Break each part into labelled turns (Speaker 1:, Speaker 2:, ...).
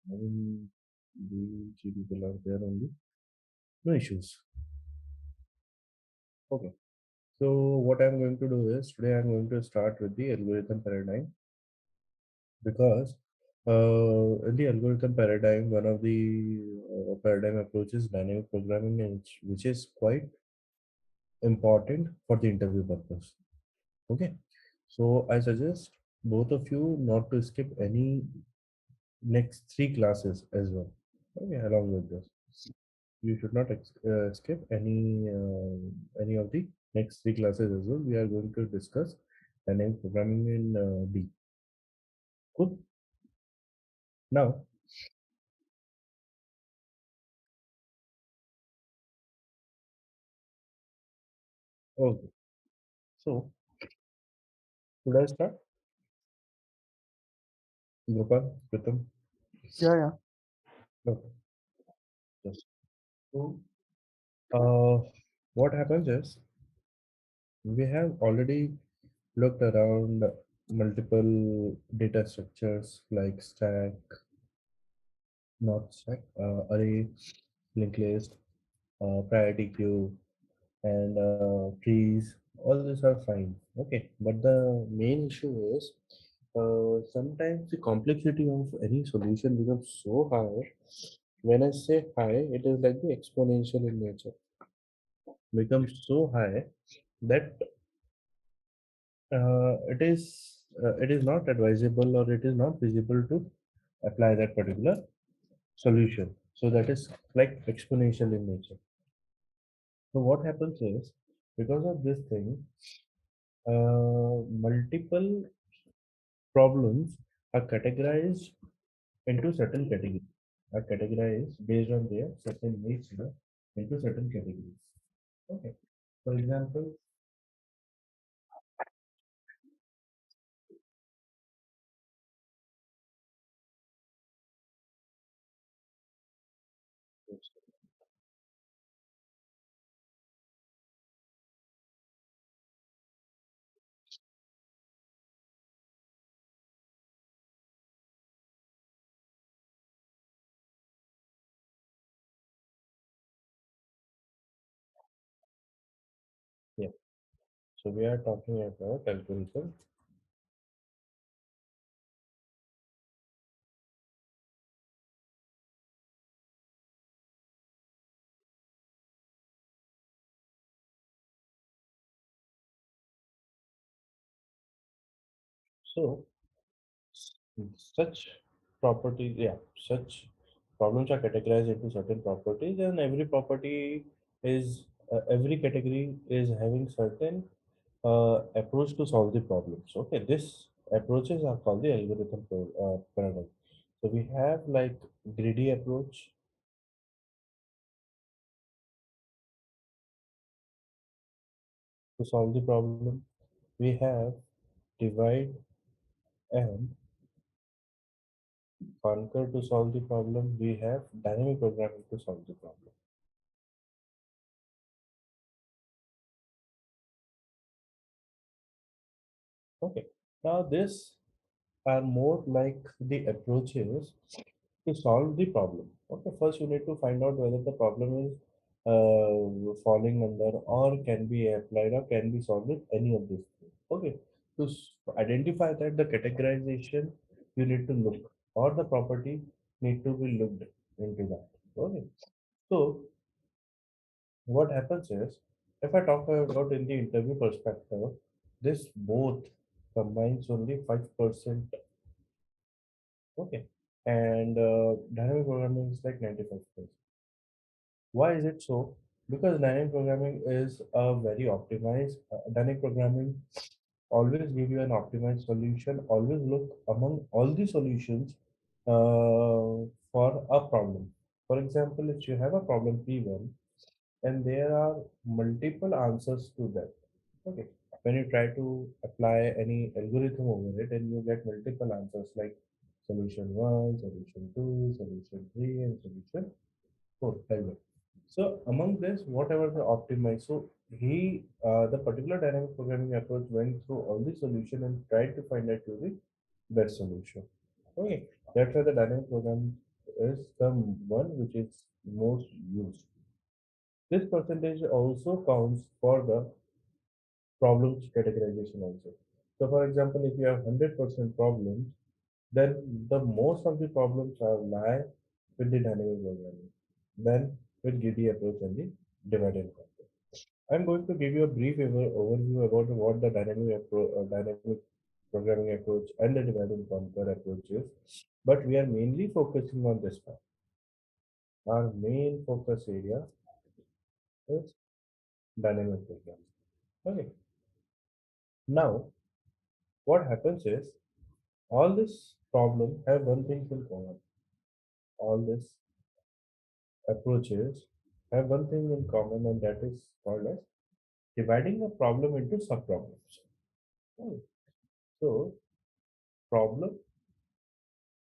Speaker 1: Maybe the three people are there only. No issues. Okay. So what I'm going to do is today I'm going to start with the algorithm paradigm because in the algorithm paradigm, one of the paradigm approaches dynamic programming, which is quite important for the interview purpose. Okay. So I suggest both of you not to skip any next three classes as well. Okay, along with this, you should not skip any of the next three classes as well. We are going to discuss dynamic programming in D. Cool. Now, okay. So, should I start? Gopal, Pritam.
Speaker 2: Yeah, yeah.
Speaker 1: Okay. Yes. So, uh, what happens is we have already looked around multiple data structures like stack, not stack, array, linked list, priority queue, and trees. All these are fine. Okay, but the main issue is sometimes the complexity of any solution becomes so high. When I say high, it is like the exponential in nature. Becomes so high that it is not advisable or it is not feasible to apply that particular solution. So that is like exponential in nature. So what happens is because of this thing, multiple problems are categorized into certain categories. Are categorized based on their certain nature into certain categories. Okay. For example, yeah. So we are talking about algorithm. So such properties, yeah, such problems are categorized into certain properties, and every property is every category is having certain approach to solve the problems. Okay, this approaches are called the paradigm. So we have like greedy approach to solve the problem. We have divide and conquer to solve the problem. We have dynamic programming to solve the problem. Okay. Now this are more like the approaches to solve the problem. Okay, first you need to find out whether the problem is falling under or can be applied or can be solved with any of these things. Okay, to identify that the categorization you need to look or the property need to be looked into that. Okay, so what happens is if I talk about in the interview perspective, this both combines only 5%. Okay. And dynamic programming is like 95%. Why is it so? Because dynamic programming is a very optimized. Dynamic programming always give you an optimized solution. Always look among all the solutions for a problem. For example, if you have a problem P1 and there are multiple answers to that. Okay. When you try to apply any algorithm over it and you get multiple answers like solution 1, solution 2, solution 3, and solution 4. Like that. So among this, whatever the optimize, so the particular dynamic programming approach went through all the solution and tried to find a theory best solution. Okay, that's why the dynamic program is the one which is most used. This percentage also counts for the problems categorization also. So for example, if you have 100% problems, then the most of the problems are lie with the dynamic programming, then with GD approach and the divide and conquer. I'm going to give you a brief overview about what the dynamic programming approach and the divide and conquer approach is, but we are mainly focusing on this part. Our main focus area is dynamic programming. Okay. Now, what happens is all this problem have one thing in common. All these approaches have one thing in common, and that is called as dividing a problem into subproblems. Hmm. So, problem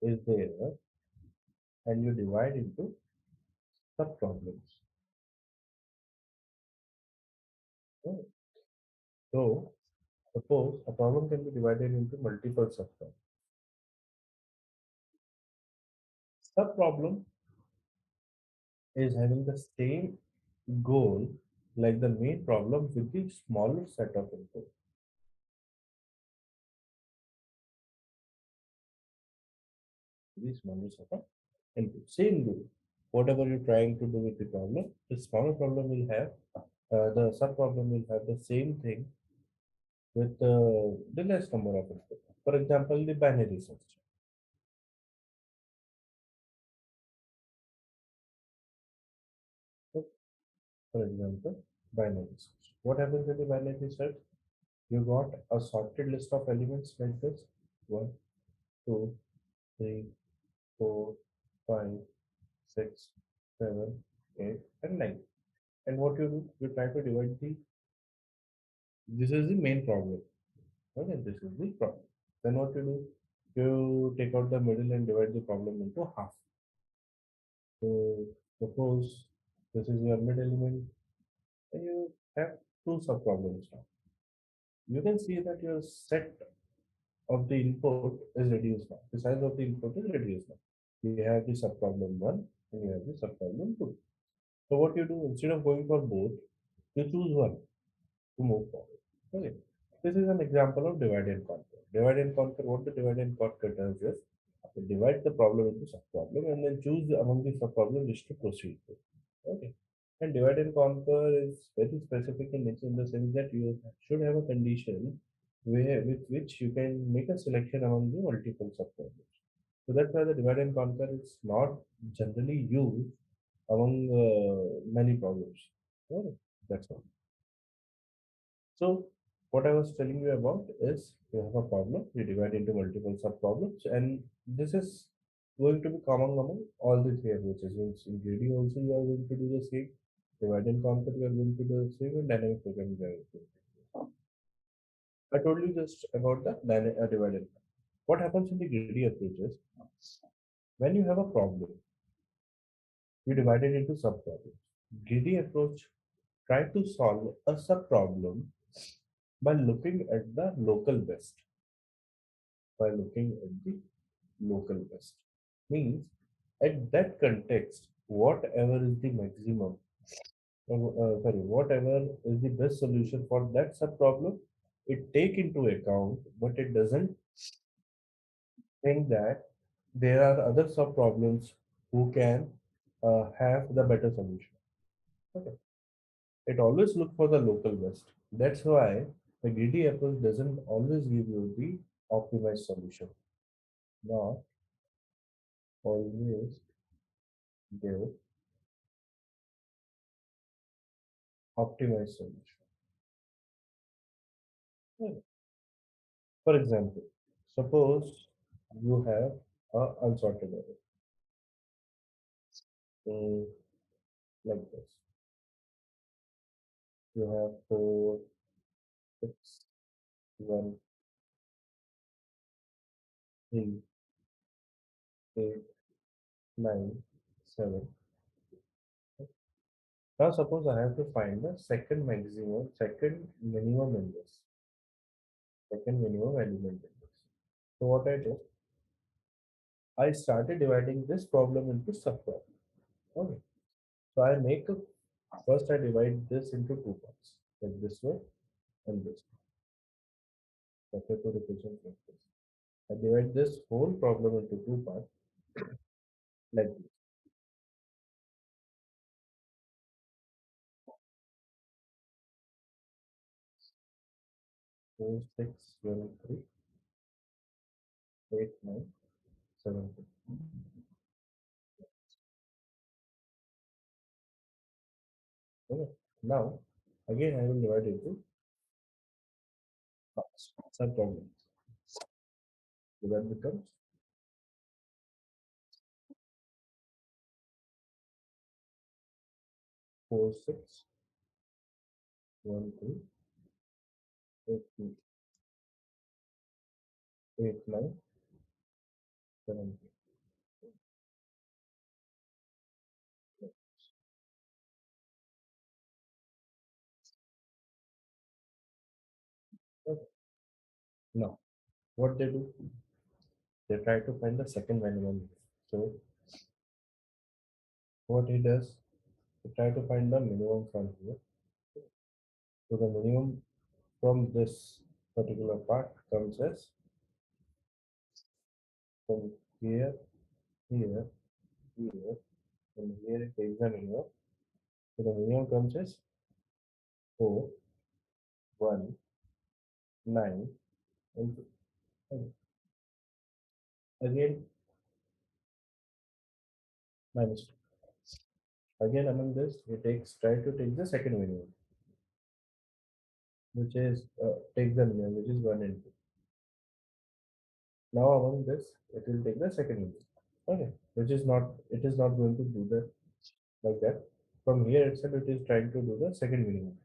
Speaker 1: is there, and you divide into subproblems. Hmm. So, suppose a problem can be divided into multiple subproblems. Subproblem is having the same goal like the main problem with the smaller set of input. The smaller set of input. Same goal. Whatever you're trying to do with the problem, the smaller problem will have the subproblem will have the same thing with the less number of input. For example, the binary search. So, for example, binary search. What happens with the binary search? You got a sorted list of elements like this: one, two, three, four, five, six, seven, eight, and nine. And what you do? You try to divide the. This is the main problem. Okay, this is the problem. Then what you do? You take out the middle and divide the problem into half. So suppose this is your mid element, and you have two subproblems now. You can see that your set of the input is reduced now. The size of the input is reduced now. You have the subproblem one and you have the subproblem two. So what you do instead of going for both, you choose one to move forward. Okay. This is an example of divide and conquer. Divide and conquer, what the divide and conquer does is it divides the problem into subproblem and then choose among the subproblem which to proceed with. Okay. And divide and conquer is very specific in nature in the sense that you should have a condition where with which you can make a selection among the multiple subproblems. So that's why the divide and conquer is not generally used among many problems. Okay. That's all. So what I was telling you about is you have a problem, you divide into multiple subproblems, and this is going to be common among all the three approaches. Means in GD also you are going to do the same, divide and conquer you are going to do the same, and dynamic programming you are going to do the same. I told you just about the divide and conquer. What happens in the GD approaches when you have a problem, you divide it into subproblems. GD approach try to solve a subproblem by looking at the local best. By looking at the local best means at that context whatever is the maximum whatever is the best solution for that sub problem it take into account, but it doesn't think that there are other sub problems who can have the better solution. Okay. It always look for the local best. That's why the greedy approach doesn't always give you the optimized solution. Not always give optimized solution. Hmm. For example, suppose you have a unsorted array mm, like this. You have 4, 6, 1, 3, 8, 9, 7. Now suppose I have to find the second maximum, second minimum in this, second minimum element in this. So what I did, I started dividing this problem into subproblems. Okay. So I make a first I divide this into two parts, like this way and this way. Okay, to represent like this. I divide this whole problem into two parts, like this. 4, 6, 1, 3, 8, 9, 7, 2. Okay. Now again I will divide it into parts, subproblems. So that becomes 4, 6, 1, 2, 8, 9, 7, 2. Okay. Now what they do, they try to find the second minimum. So what he does, he try to find the minimum from here. So the minimum from this particular part comes as from here, here, here, and here it takes the minimum. So the minimum comes as 4, 1, 9, and again minus 2. Again among this, it takes try to take the second minimum, which is take the minimum, which is 1 and 2. Now among this, it will take the second minimum. Okay, which is not it is not going to do that like that. From here itself, it is trying to do the second minimum.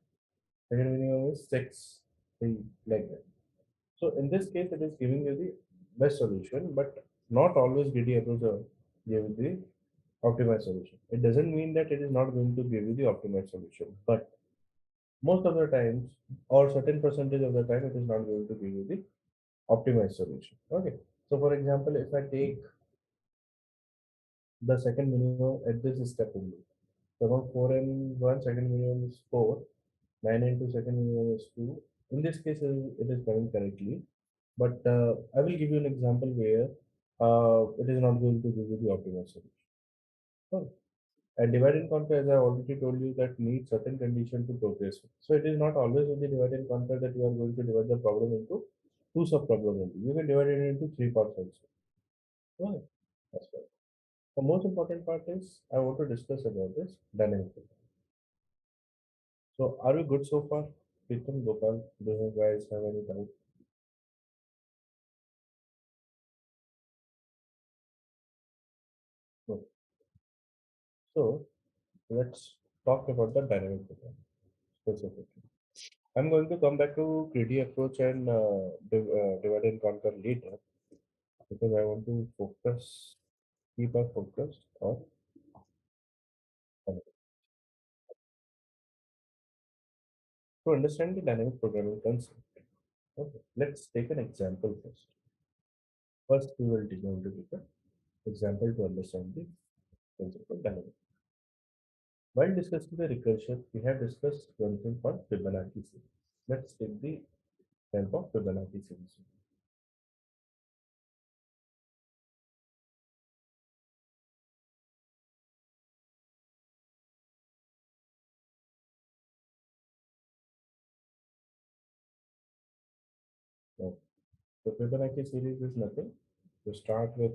Speaker 1: Second minimum is 6, 3, like that. So in this case, it is giving you the best solution, but not always greedy approach will give you the optimized solution. It doesn't mean that it is not going to give you the optimized solution, but most of the times, or certain percentage of the time, it is not going to give you the optimized solution. Okay. So for example, if I take the second minimum at this step only, so about 4 and 1, second minimum is 4, 9 and 2, second minimum is 2. In this case, it is coming correctly. But I will give you an example where it is not going to give you the optimal solution. Oh, and divide and conquer, as I already told you, that needs certain condition to progress. So it is not always with the divide and conquer that you are going to divide the problem into two subproblems only. You can divide it into three parts also. Okay, that's right. The most important part is I want to discuss about this dynamic programming. So are we good so far? Pritam, Gopal, do you guys have any doubt? No. So let's talk about the dynamic programming specifically. I'm going to come back to greedy approach and divide and conquer later because I want to keep our focus on dynamic. To understand the dynamic programming concept. Okay, let's take an example first. First, we will take going to take an example to understand the concept of dynamic. While discussing the recursion, we have discussed one thing called Fibonacci series. Let's take the example of Fibonacci series. Now, the Fibonacci series is nothing. To start with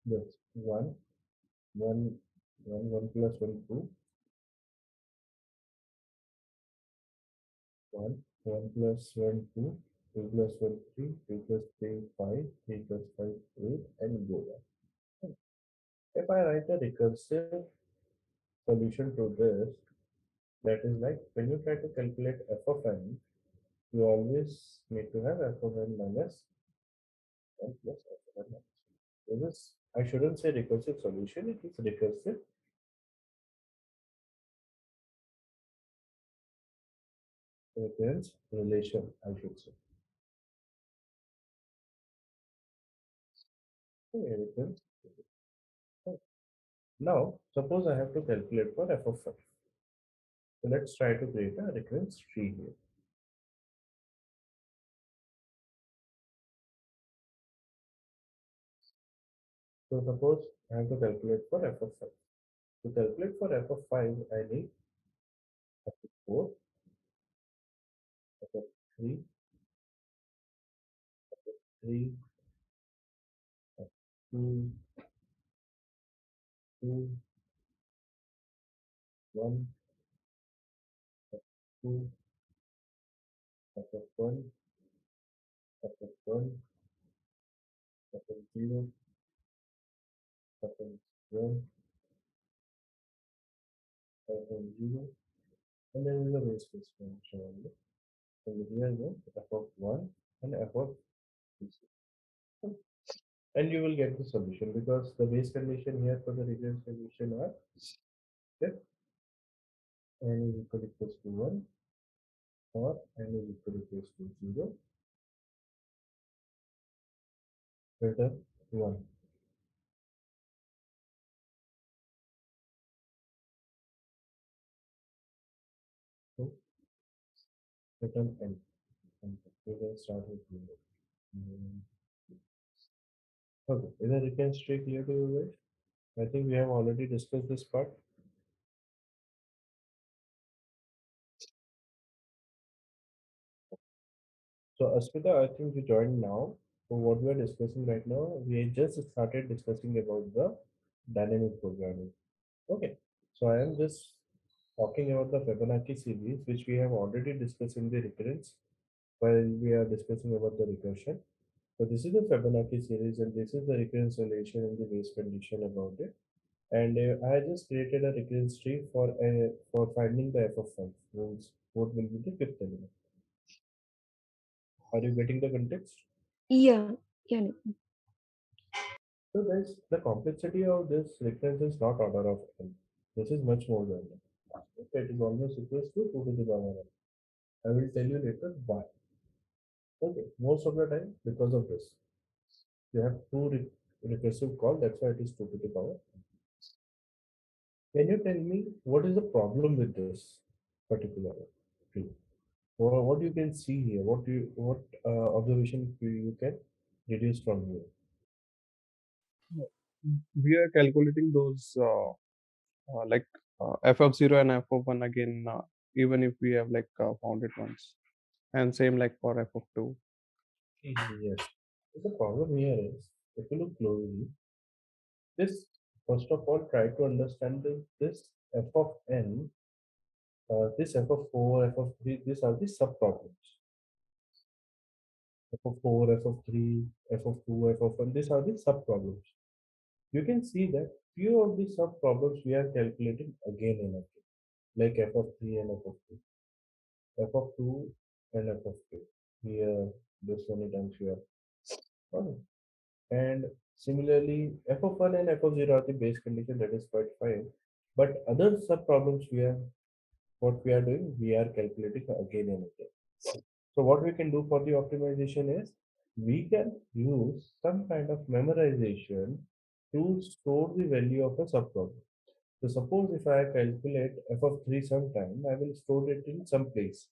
Speaker 1: this 1, 1, 1, 1 plus 1, 2, 1, 1 plus 1, 2, 2 plus 1, 3, 2 plus 3, 5, 3 plus 5, 8, and go on. If I write a recursive solution to this, that is like when you try to calculate f of n, you always need to have f of n minus 1 plus f of n minus 1. So this, I shouldn't say recursive solution, it is recursive recurrence relation, I should say. Okay, recurrence. Now, suppose I have to calculate for f of 5. So let's try to create a recurrence tree here. So suppose I have to calculate for f of 5. To calculate for f of 5, I need f of 4, f of 3, 3, f of 2, 2, 1, f of 2, f of 1, f of 1, f of 0, f of 1, f of 0, and then is the base case function only. So here is the f of 1 and f of 2. And you will get the solution because the base condition here for the recurrence solution are that n is equals to 1 or n is equals to 0 greater 1. So return n. And we can start with 0. Okay, is the recurrence tree clear to you guys? I think we have already discussed this part. So Asmita, I think you joined now. So what we are discussing right now, we just started discussing about the dynamic programming. Okay, so I am just talking about the Fibonacci series, which we have already discussed in the recurrence while we are discussing about the recursion. So this is the Fibonacci series, and this is the recurrence relation and the base condition about it. And I just created a recurrence tree for finding the f of 5. Means what will be the fifth element? Are you getting the context?
Speaker 2: Yeah, yeah.
Speaker 1: So guys, the complexity of this recurrence is not order of n. This is much more than that. Okay, it is almost equals to 2 to the power n. I will tell you later why. Okay, most of the time because of this. You have two recursive call, that's why it is 2 to the power. Can you tell me what is the problem with this particular tree? Or what you can see here? What observation you can deduce from here?
Speaker 3: We are calculating those like f of 0 and f of 1 again, even if we have like found it once, and same like for f of 2.
Speaker 1: Yes. The problem here is, if you look closely, this first of all try to understand this f of n, this f of 4, f of 3, these are the subproblems. F of 4, f of 3, f of 2, f of 1, these are the subproblems. You can see that few of the subproblems we are calculating again and again, like f of 3 and f of 2, f of 2 and f of 2. Here, this many times here. Okay. And similarly, f of 1 and f of 0 are the base condition, that is quite fine. But other subproblems we are what we are doing, we are calculating again and again. So what we can do for the optimization is we can use some kind of memorization to store the value of a subproblem. So suppose if I calculate f of 3 sometime, I will store it in some place.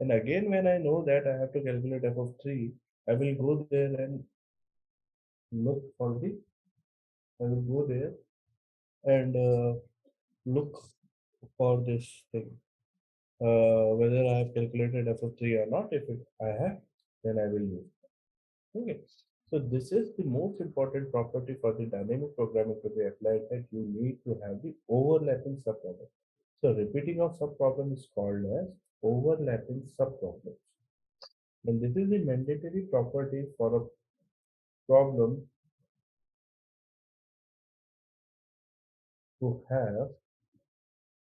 Speaker 1: And again, when I know that I have to calculate f of 3, I will go there and look for the, I will go there and look for this thing. Whether I have calculated f of 3 or not. If I have, then I will use. Okay. So this is the most important property for the dynamic programming to be applied, that you need to have the overlapping subproblem. So repeating of subproblem is called as overlapping subproblems. And this is the mandatory property for a problem to have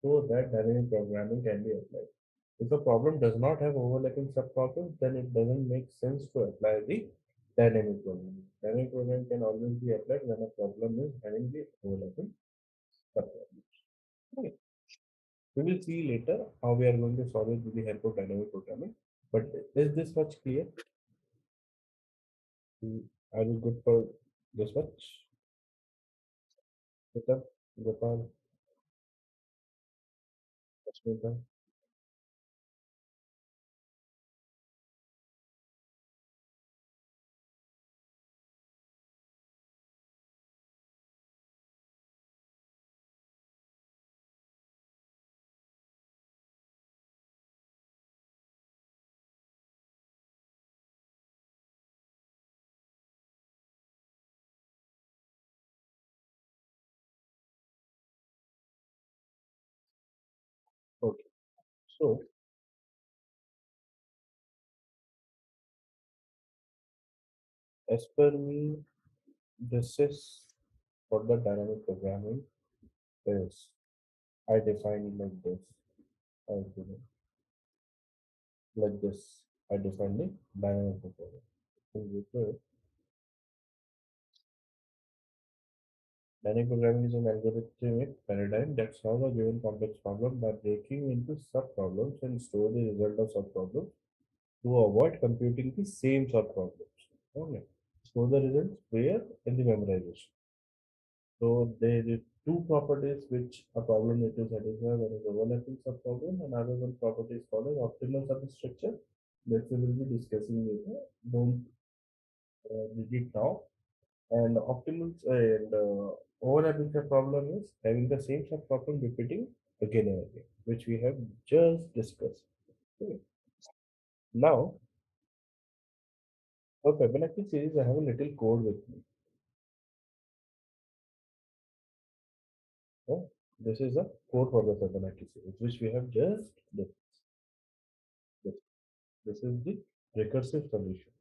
Speaker 1: so that dynamic programming can be applied. If a problem does not have overlapping subproblems, then it doesn't make sense to apply the dynamic programming. Dynamic programming can always be applied when a problem is having the overlapping subproblems. Okay. We will see later how we are going to solve it with the help of dynamic programming. But is this much clear? Are you good for This much. Gopal, Gopal, Ashmita. Okay. So, as per me, this is what the dynamic programming is. I define it like this. I do it like this. I define the dynamic programming. In which dynamic programming is an algorithmic paradigm that solves a given complex problem by breaking into sub-problems and store the result of sub-problems to avoid computing the same sub-problems. Okay. Store the results where in the memorization. So there is two properties which a problem need to satisfy. One is overlapping subproblem, and another one property is called as optimal substructure. That we will be discussing later. Don't read it now. And optimal and overlapping subproblem is having the same subproblem repeating again and again, which we have just discussed. Okay. Now, for Fibonacci series, I have a little code with me. Oh, this is a code for the Fibonacci series, which we have just discussed. This is the recursive solution.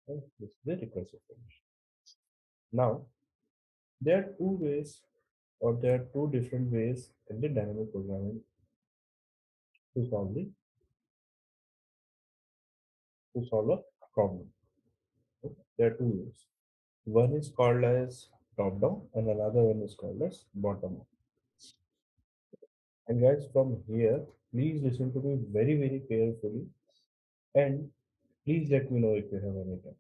Speaker 1: And this is the recursive solution. Now, there are two ways, or there are two different ways in the dynamic programming to solve a problem. Okay? There are two ways. One is called as top down, and another one is called as bottom up. And guys, from here, please listen to me very, very carefully, and please let me know if you have any doubt.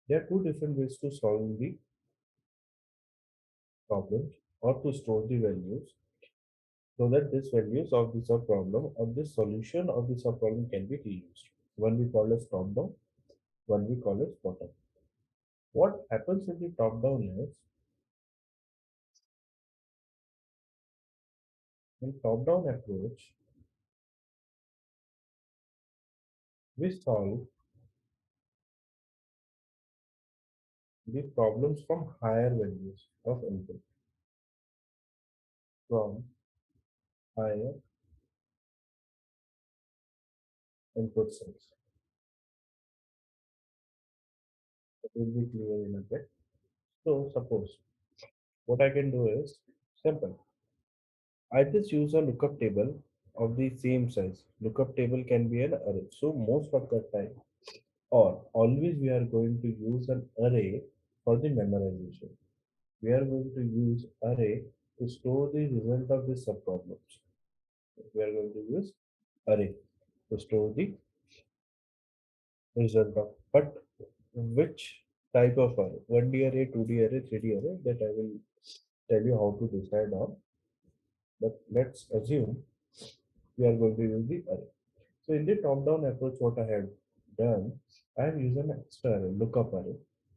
Speaker 1: There are two different ways to solve the problems or to store the values so that this values of the subproblem or this solution of the subproblem can be reused. One we call as top down, one we call as bottom. What happens in the top down is in top down approach, we solve the problems from higher values of input, from higher input cells. It will be clear in a bit. So suppose what I can do is simple. I just use a lookup table of the same size. Lookup table can be an array. So most of the time, or always we are going to use an array for the memorization. We are going to use array to store the result of the subproblems. We are going to use array to store the result of. But which type of array? 1D array, 2D array, 3D array, that I will tell you how to decide on. But let's assume we are going to use the array. So in the top-down approach, what I have done, I have used an extra array, lookup array.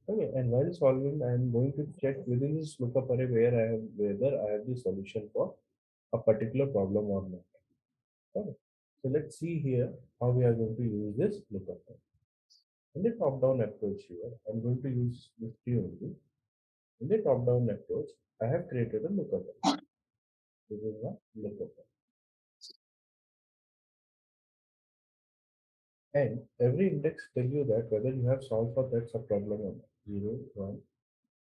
Speaker 1: Okay, and while solving, I am going to check within this lookup array where I have whether I have the solution for a particular problem or not. Okay. So let's see here how we are going to use this lookup array. In the top-down approach here, I'm going to use this tree only. In the top-down approach, I have created a lookup array. This is a lookup array. And every index tell you that whether you have solved for that subproblem or not. 0, 1,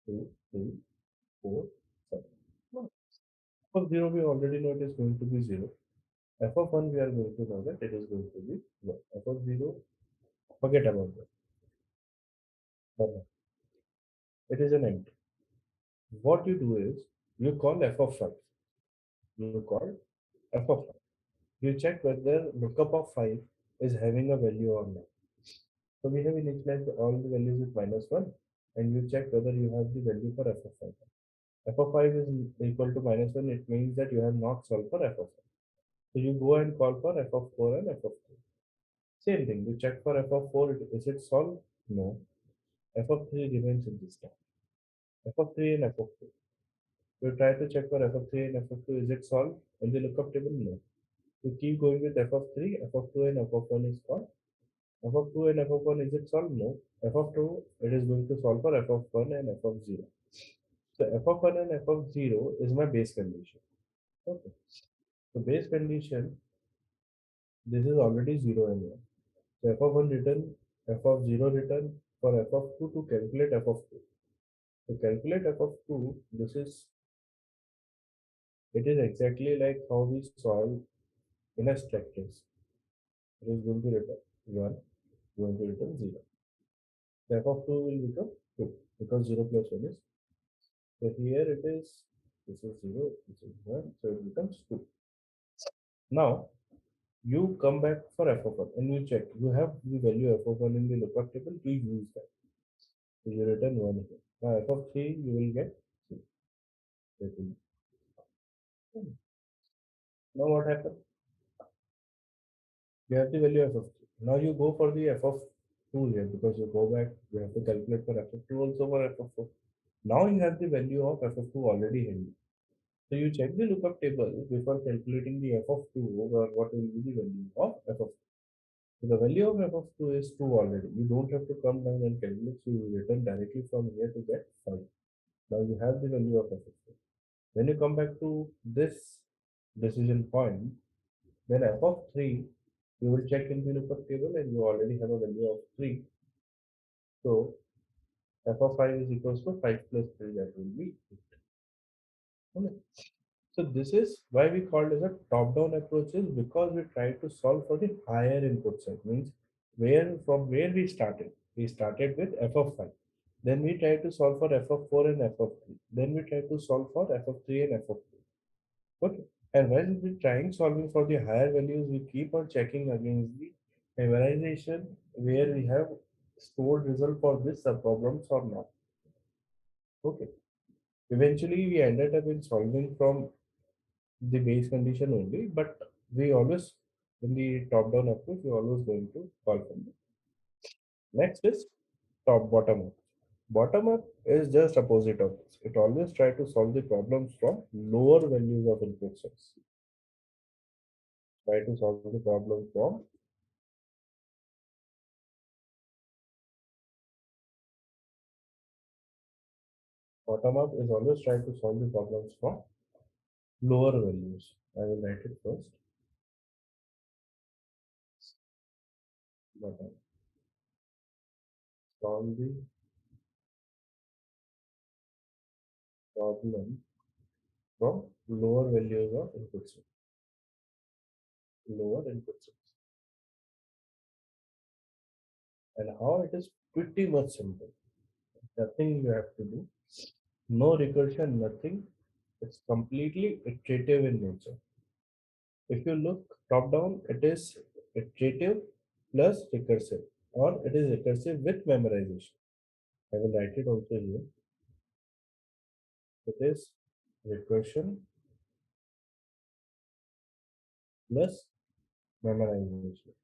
Speaker 1: 2, 3, 4, 7. No. F of 0 we already know it is going to be 0. F of 1 we are going to know that it is going to be 1. F of 0, forget about that. No, no. It is an empty. What you do is you call f of 5. You call f of 5. You check whether lookup of 5 is having a value or not. So we have initialized all the values with -1, and you check whether you have the value for f of 5. F of 5 is equal to -1, it means that you have not solved for f of 5. So you go and call for f of 4 and f of 3. Same thing, you check for f of 4, is it solved? No. F of 3 remains in this time. F of 3 and f of 2. You try to check for f of 3 and f of 2, is it solved? In the lookup table? No. You keep going with f of 3, f of 2 and f of 1 is solved. F of 2 and f of 1, is it solved? No. F of 2, it is going to solve for f of 1 and f of 0. So f of 1 and f of 0 is my base condition. Okay. So base condition, this is already 0 and 1. So f of 1 written, f of 0 written, for f of 2 to calculate f of 2. To calculate f of 2, it is exactly like how we solve in a stack case. It is going to return 1, going to return 0. So f of 2 will become 2 because 0 plus 1 is. So here it is, this is 0, this is 1, so it becomes 2. Now you come back for f of 1 and you check. You have the value f of 1 in the lookup table, you use that. So you return 1 here. Now f of 3 you will get 3. Now what happens? You have the value f of 3. Now you go for the f of 2 here because you go back, you have to calculate for f of 2 also for f of 4. Now you have the value of f of 2 already handy. So you check the lookup table before calculating the f of 2 or what will be the value of f of 2. So the value of f of 2 is 2 already. You don't have to come down and calculate, so you return directly from here to get 5. Now you have the value of f of 2. When you come back to this decision point, then f of 3, you will check in the lookup table and you already have a value of 3. So f of 5 is equals to 5 plus 3, that will be 8. Okay. So this is why we called as a top-down approaches, because we try to solve for the higher input side. Means where we started. We started with f of 5. Then we try to solve for f of 4 and f of 3. Then we try to solve for f of 3 and f of 2. Okay. And while we trying solving for the higher values, we keep on checking against the memorization where we have stored result for this subproblems or not. Okay. Eventually, we ended up in solving from the base condition only, but we always, in the top-down approach, we always going to call from it. Next is top bottom up. Bottom up is just opposite of this. It always try to solve the problems from lower values of input source. Try to solve the problem from bottom up is always try to solve the problems from lower values. I will write it first. Bottom. Solve the problem from lower values of input source. Lower input source. And how it is pretty much simple. Nothing you have to do. No recursion, nothing. It's completely iterative in nature. If you look top down, it is iterative plus recursive, or it is recursive with memorization. I will write it also here. It is recursion plus memorization.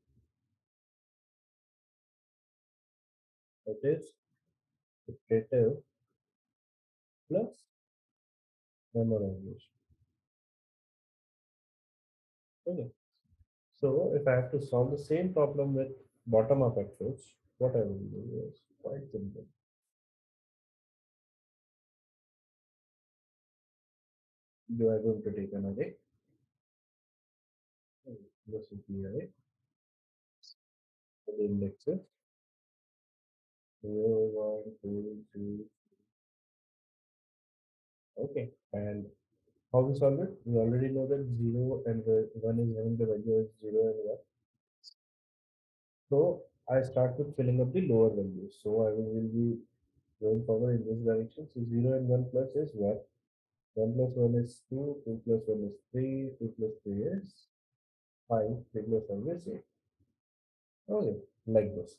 Speaker 1: It is iterative plus memorization. Okay. So if I have to solve the same problem with bottom up approach, what I will do is quite simple. Do I going to take an array? This is the array. So the indexes 0, 1, 2, 3. Okay. And how we solve it? We already know that 0 and 1 is having the value as 0 and 1. So I start with filling up the lower values. So I will be going forward in this direction. So 0 and 1 plus is 1. 1 plus 1 is 2, 2 plus 1 is 3, 2 plus 3 is 5, 3 plus 5 is 8. Okay, like this.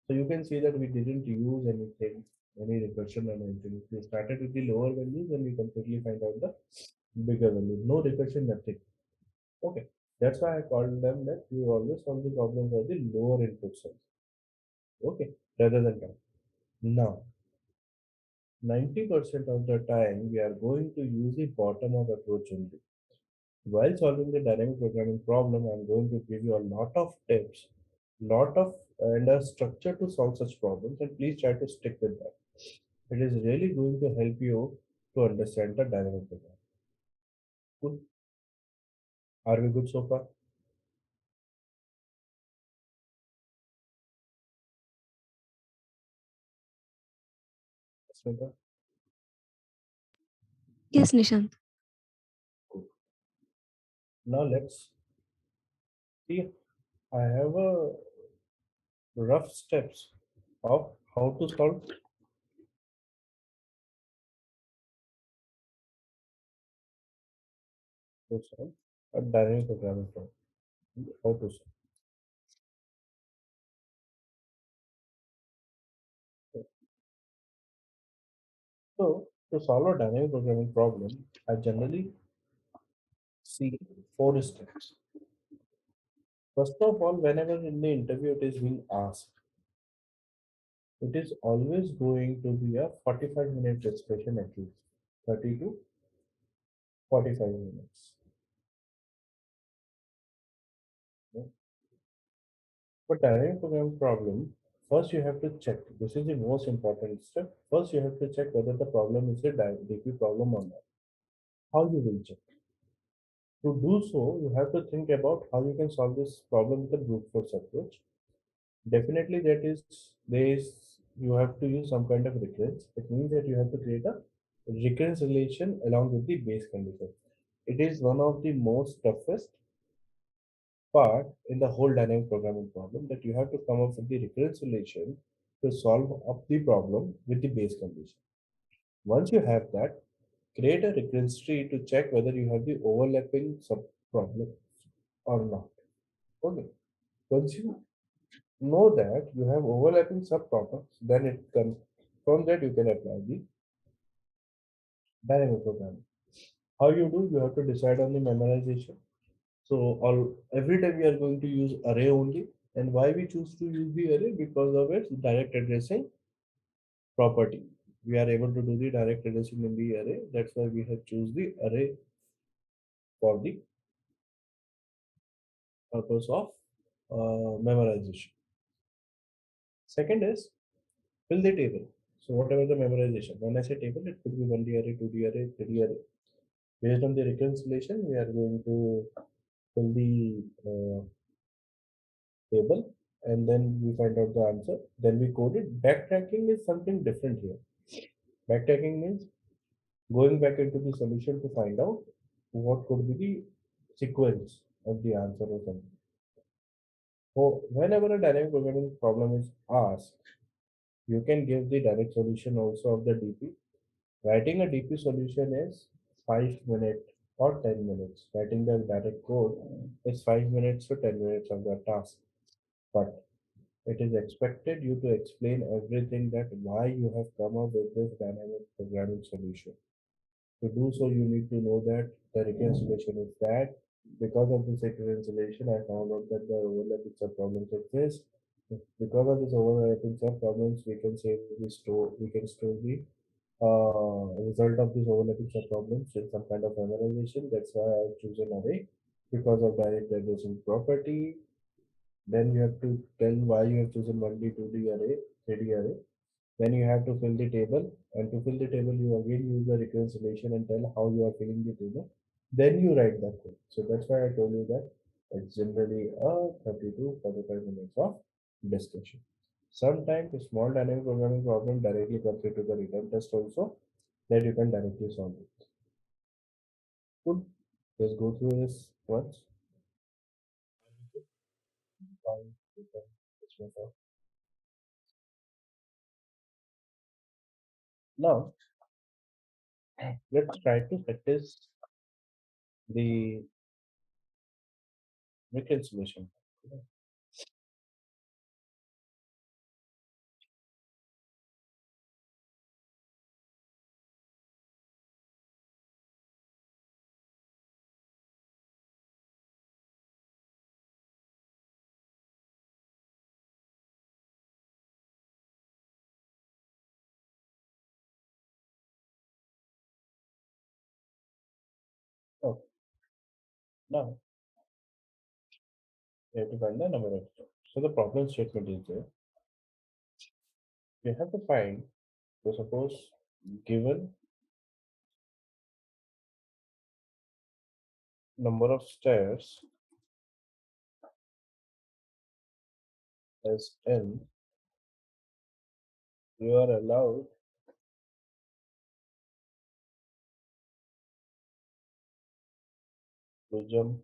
Speaker 1: So you can see that we didn't use anything, any recursion or anything. We started with the lower values and we completely find out the bigger value. No recursion, nothing. Okay, that's why I called them that we always solve the problem for the lower input size. Okay, rather than time. Now, 90% of the time we are going to use the bottom up approach only. While solving the dynamic programming problem, I'm going to give you a lot of tips, lot of and a structure to solve such problems, and please try to stick with that. It is really going to help you to understand the dynamic program. Good. Are we good so far? Smita?
Speaker 2: Yes, Nishant.
Speaker 1: Good. Now let's see. I have a rough steps of how to solve a dynamic programming problem. How to solve. So to solve a dynamic programming problem, I generally see four steps. First of all, whenever in the interview it is being asked, it is always going to be a 45-minute discussion at least, 30 to 45 minutes. Okay. For dynamic programming problem, first you have to check. This is the most important step. First, you have to check whether the problem is a DP problem or not. How you will check? To do so, you have to think about how you can solve this problem with a brute force approach. Definitely, there is you have to use some kind of recurrence. It means that you have to create a recurrence relation along with the base condition. It is one of the most toughest part in the whole dynamic programming problem that you have to come up with the recurrence relation to solve up the problem with the base condition. Once you have that, create a recurrence tree to check whether you have the overlapping sub problems or not. Okay. Once you know that you have overlapping sub problems, then it can from that you can apply the dynamic programming. How you do? You have to decide on the memorization. So all every time we are going to use array only. And why we choose to use the array? Because of its direct addressing property. We are able to do the direct addressing in the array. That's why we have choose the array for the purpose of memorization. Second is fill the table. So whatever the memorization. When I say table, it could be 1D array, 2D array, 3D array. Based on the reconciliation, we are going to fill the table and then we find out the answer. Then we code it. Backtracking is something different here. Backtracking means going back into the solution to find out what could be the sequence of the answer or something. So whenever a dynamic programming problem is asked, you can give the direct solution also of the DP. Writing a DP solution is 5 minutes or 10 minutes. Writing the direct code is 5 minutes to 10 minutes of the task. But it is expected you to explain everything that why you have come up with this dynamic programming solution. To do so, you need to know that the reconciliation is that because of this reconciliation, I found out that the overlapping subproblems exist. Because of this overlapping subproblems, we can store the result of this overlapping subproblems in some kind of memorization. That's why I've chosen array because of direct addressing property. Then you have to tell why you have chosen 1D, 2D array, 3D array. Then you have to fill the table, and to fill the table, you again use the reconciliation and tell how you are filling the table. Then you write the code. So that's why I told you that it's generally a 30 to 45 minutes of discussion. Sometimes a small dynamic programming problem directly comes into the written test also that you can directly solve it. Good. Let's go through this once. Now let's try to practice the reconciliation. So now we have to find the number of steps. So the problem statement is there. We have to find, so suppose given number of stairs as n, you are allowed to jump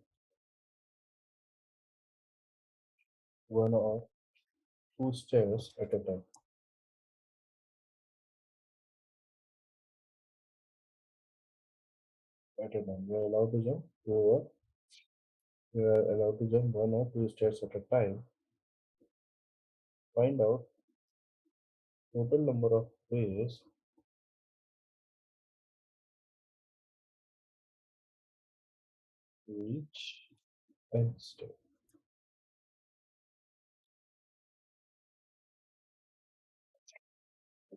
Speaker 1: one or two stairs at a time. At a time, you are allowed to jump you are allowed to jump one or two stairs at a time. Find out total number of ways to reach n step.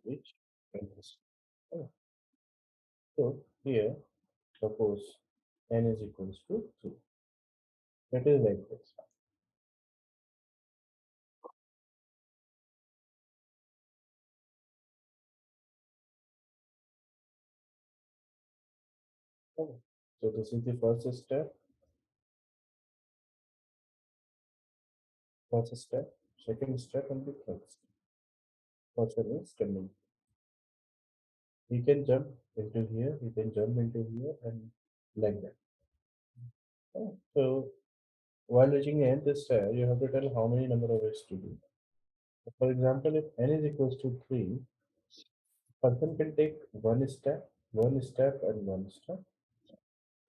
Speaker 1: Reach n step. Oh, so here, suppose n is equals to 3. It is like this. Oh, so this is the first step, second step, and the third step. First one is standing. He can jump into here, he can jump into here, and like that. Oh, so while reaching the nth stair, you have to tell how many number of ways to do. For example, if n is equals to 3, person can take one step, and one step.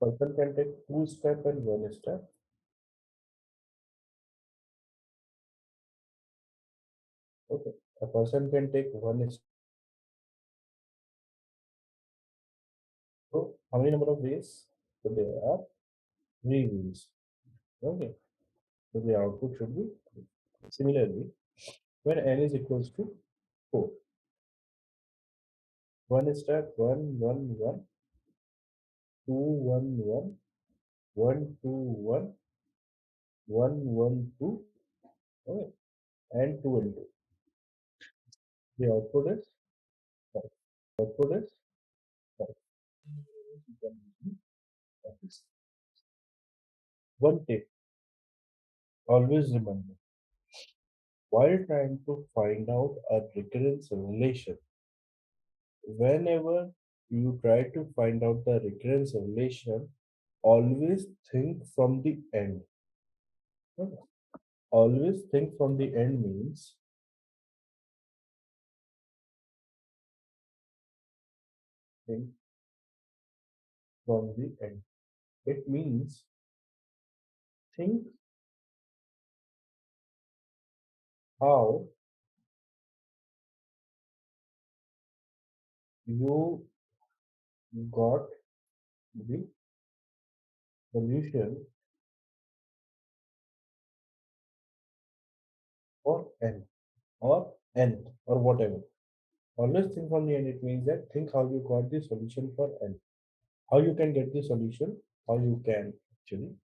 Speaker 1: Person can take two step and one step. Okay. A person can take one step. So how many number of ways? So there are three ways. Okay. So the output should be three. Similarly, when n is equals to 4, one step, two, one, two, one, two, okay, and two and two. The output is five. Output is five. One tip, always remember, while trying to find out a recurrence relation, whenever you try to find out the recurrence relation, always think from the end. Okay. Always think from the end means think from the end. It means think how you got the solution for n or n or whatever. Always think from the end. It means that think how you got the solution for n. How you can get the solution, how you can actually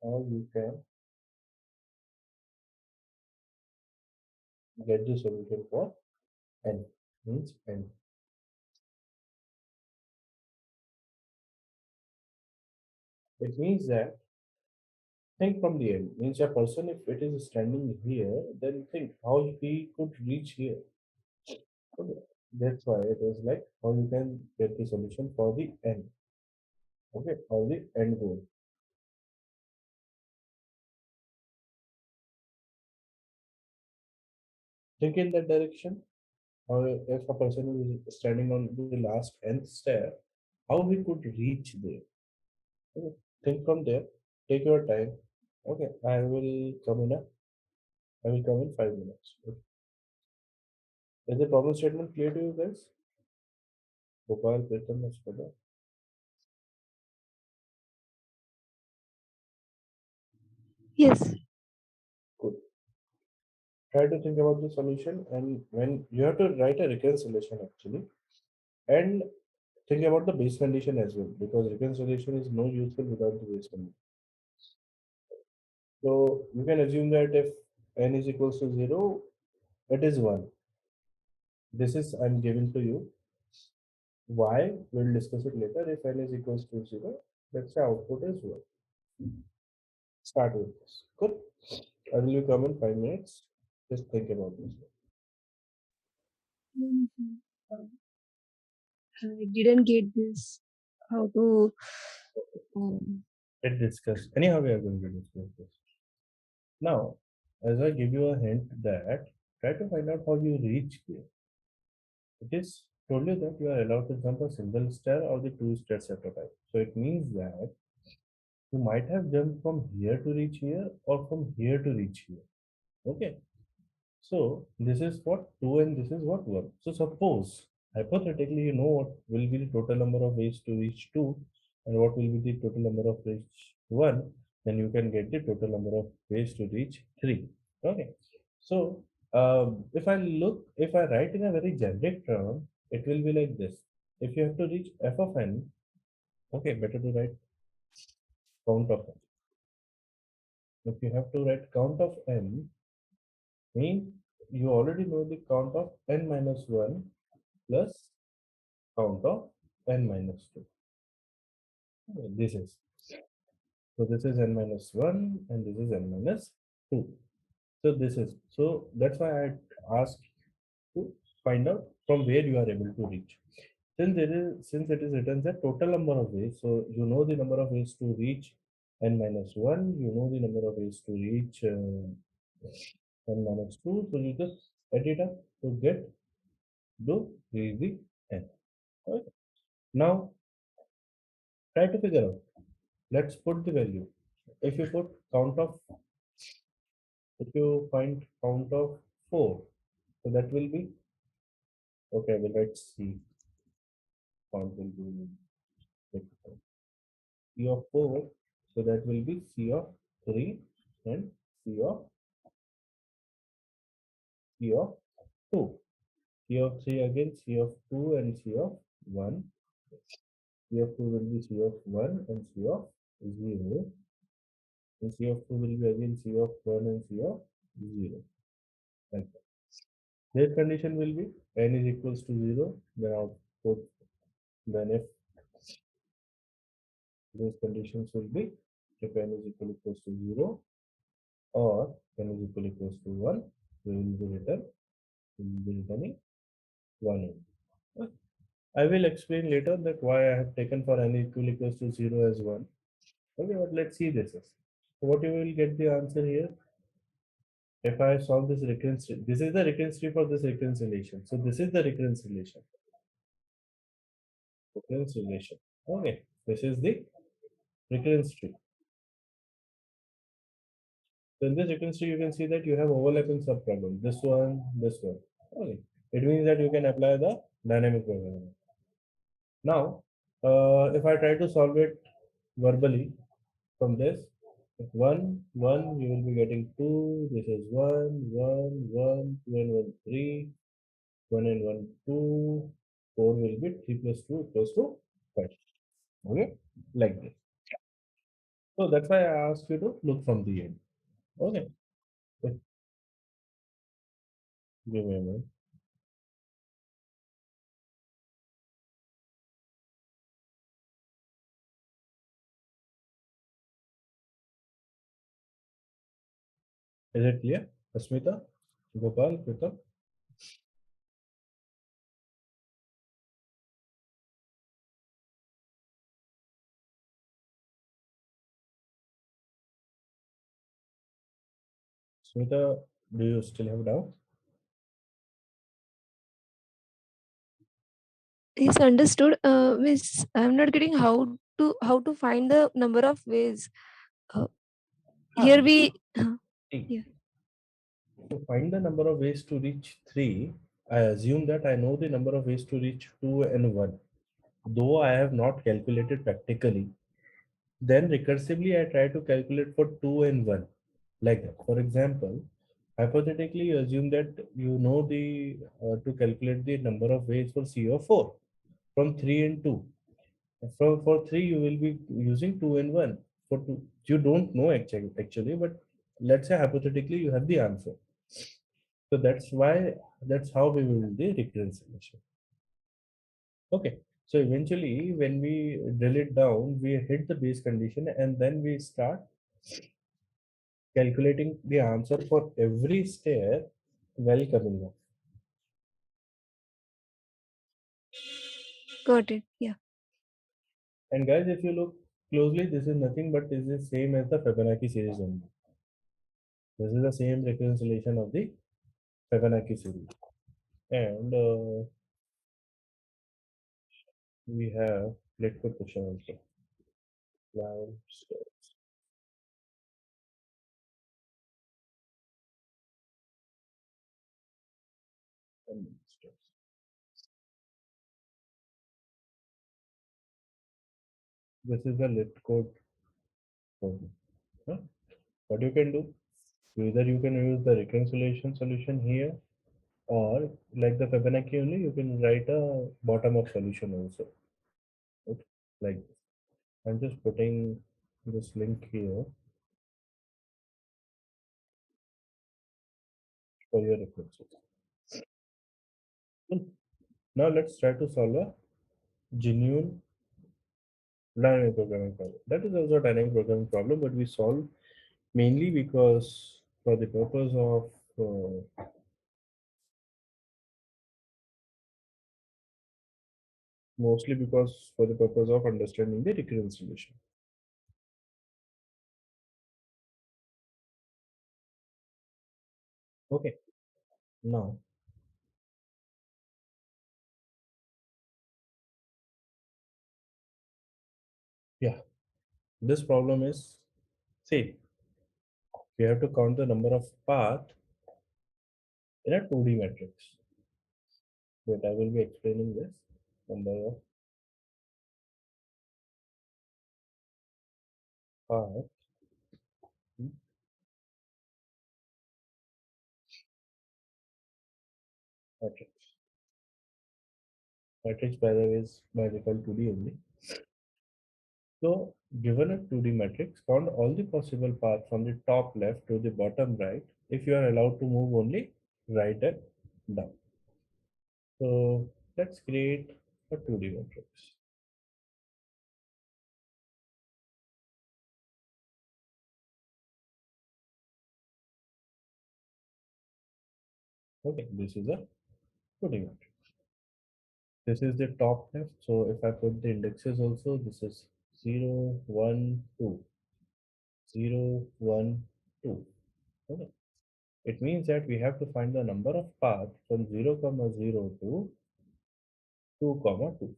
Speaker 1: how you can get the solution for n means n. It means that think from the end means a person if it is standing here, then think how he could reach here. Okay. That's why it is like how you can get the solution for the n. Okay, for the end goal. Think in that direction. Or if a person is standing on the last nth stair, how he could reach there? Okay, think from there. Take your time. Okay, I will come in 5 minutes. Okay. Is the problem statement clear to you guys? Gopal, Pritam, Ashpada.
Speaker 2: Yes.
Speaker 1: Good. Try to think about the solution, and when you have to write a reconciliation actually, and think about the base condition as well, because reconciliation is no useful without the base condition. So you can assume that if n is equals to 0, it is 1. This is I'm giving to you. Why? We'll discuss it later. If n is equals to 0, let's say output is 1. Start with this. Good. I will come in 5 minutes. Just think about this.
Speaker 2: Mhm. I didn't get this. How to. Um,
Speaker 1: Let's discuss. Anyhow, we are going to discuss this. Now, as I give you a hint that try to find out how you reach there. It is told you that you are allowed to jump a single stair or the two stairs at a time. So it means that you might have jumped from here to reach here or from here to reach here. Okay. So this is what 2 and this is what 1. So suppose hypothetically you know what will be the total number of ways to reach 2 and what will be the total number of reach 1, then you can get the total number of ways to reach 3. Okay. So if I write in a very generic term, it will be like this. If you have to reach f of n, okay, better to write count of n. If you have to write count of n, mean you already know the count of n minus 1 plus count of n minus 2. This is so this is n minus 1 and this is n minus 2. So this is so that's why I asked to find out from where you are able to reach. Since it is written the total number of ways, so you know the number of ways to reach n minus 1, you know the number of ways to reach n minus 2, so you just add it up to get to reach the n. Okay. Now try to figure out. Let's put the value. If you put count of, if you find count of 4, so that will be okay. Well, let's see. Count will be like C of 4, so that will be C of 3 and C of C of 2. C of 3 again, C of 2 and C of 1. C of 2 will be C of 1 and C of 0. And C of 2 will be again C of 1 and C of 0. Like that. Their condition will be n is equals to 0, then output, then if those conditions will be if n is equals to 0 or n is equals to 1, we will be returning 1 only. Okay. I will explain later that why I have taken for n equals to 0 as 1. Okay, but let's see this is. So what you will get the answer here. If I solve this reconciliation, this is the reconciliation for this reconciliation. So this is the reconciliation. Reconciliation. Okay, this is the reconciliation. So in this reconciliation, you can see that you have overlapping subproblems. This one, this one. Okay, it means that you can apply the dynamic programming. Now, if I try to solve it verbally from this, one, one, you will be getting two. This is one, one, one, two and one, three, one and one, two. Four will be three plus two equals to 5. Okay, like this. So that's why I asked you to look from the end. Okay, so give me a minute. Is it clear? Asmita, Gopal, Pritam? Smita, do you still have doubt?
Speaker 2: Is understood. Miss, I'm not getting how to find the number of ways. Uh,
Speaker 1: Ah,
Speaker 2: here we
Speaker 1: see,
Speaker 2: yeah.
Speaker 1: to find the number of ways to reach 3, I assume that I know the number of ways to reach 2 and 1. Though I have not calculated practically, then recursively I try to calculate for 2 and 1. Like that. For example, hypothetically, you assume that you know the to calculate the number of ways for C of 4 from 3 and 2. From for 3, you will be using 2 and 1. For 2, you don't know actually, but let's say hypothetically you have the answer. So that's how we will do the reconciliation. Okay. So eventually, when we drill it down, we hit the base condition and then we start calculating the answer for every stair while coming up.
Speaker 2: Got it. Yeah.
Speaker 1: And guys, if you look closely, this is nothing but this is same as the Fibonacci series only. This is the same reconciliation of the Fibonacci series. And we have let's put question also. Cloud stairs and stairs. This is the lit code problem. Huh? What you can do? Either you can use the reconciliation solution here, or like the Fibonacci only, you can write a bottom-up solution also. Okay? Like this. I'm just putting this link here for your references. Hmm. Now let's try to solve a genuine dynamic programming problem. That is also a dynamic programming problem, but we solve mainly because for the purpose of mostly because for the purpose of understanding the reconciliation. Okay. Now, yeah, this problem is same. We have to count the number of path in a 2D matrix. But I will be explaining this number of path matrix. Matrix by the way is by default 2D only. So given a 2D matrix, count all the possible paths from the top left to the bottom right if you are allowed to move only right and down. So let's create a 2D matrix. Okay, this is a 2D matrix. This is the top left. So if I put the indexes also, this is 0, 1, 2, 0, 1, 2. Okay. It means that we have to find the number of paths from 0, comma 0 to 2, comma 2.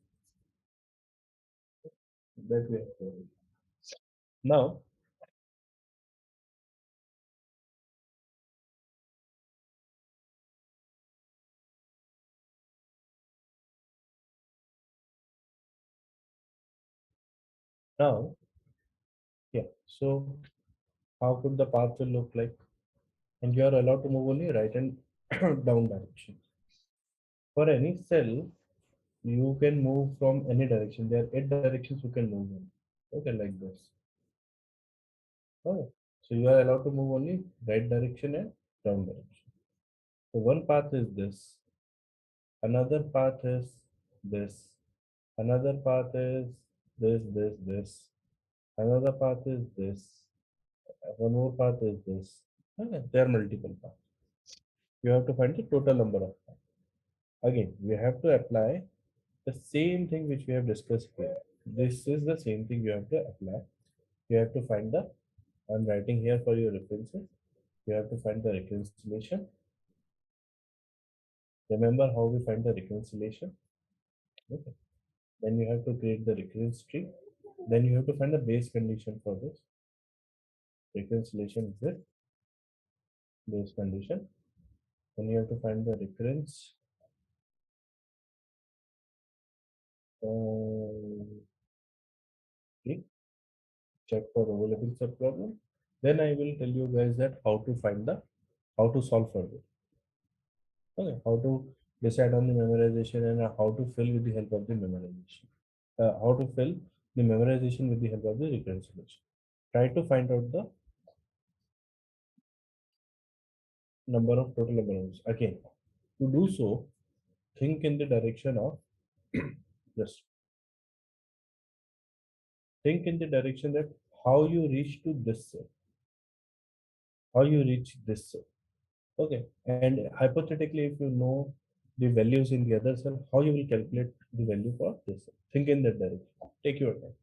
Speaker 1: That we have to do. Now, now, yeah. So how could the path will look like? And you are allowed to move only right and down direction. For any cell, you can move from any direction. There are 8 directions you can move in. Okay, like this. Okay. So you are allowed to move only right direction and down direction. So one path is this. Another path is this. Another path is this. Another path is this. One more path is this. Okay, there are multiple paths. You have to find the total number of paths. Again, we have to apply the same thing which we have discussed here. This is the same thing you have to apply. You have to find the, I'm writing here for your references. You have to find the reconciliation. Remember how we find the reconciliation? Okay. Then you have to create the recurrence tree. Then you have to find the base condition for this. Reconciliation with base condition. Then you have to find the recurrence tree. Check for available subproblem. Then I will tell you guys that how to find the how to solve for this. Okay, how to decide on the memorization and how to fill with the help of the memorization. How to fill the memorization with the help of the reconciliation. Try to find out the number of total elements. Again, to do so, think in the direction of just think in the direction that how you reach to this cell, how you reach this cell. Okay, and hypothetically, if you know the values in the other cell, how you will calculate the value for this cell. Think in that direction. Take your time.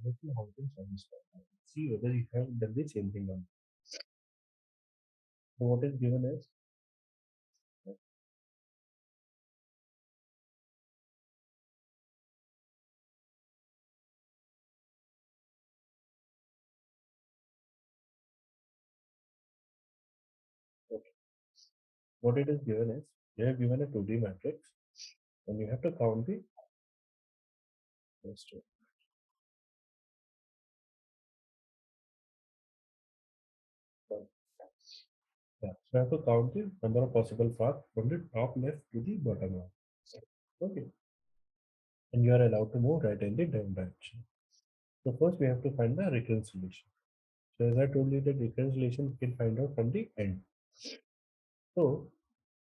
Speaker 1: Let me how to solve this problem. See whether you have done the same thing or not. So what is given is okay. What it is given is you have given a 2D matrix and you have to count the first two. One. Yeah. So I have to count the number of possible paths from the top left to the bottom right. Okay. And you are allowed to move right in the down direction. So first we have to find the reconciliation. So as I told you that reconciliation we can find out from the end. So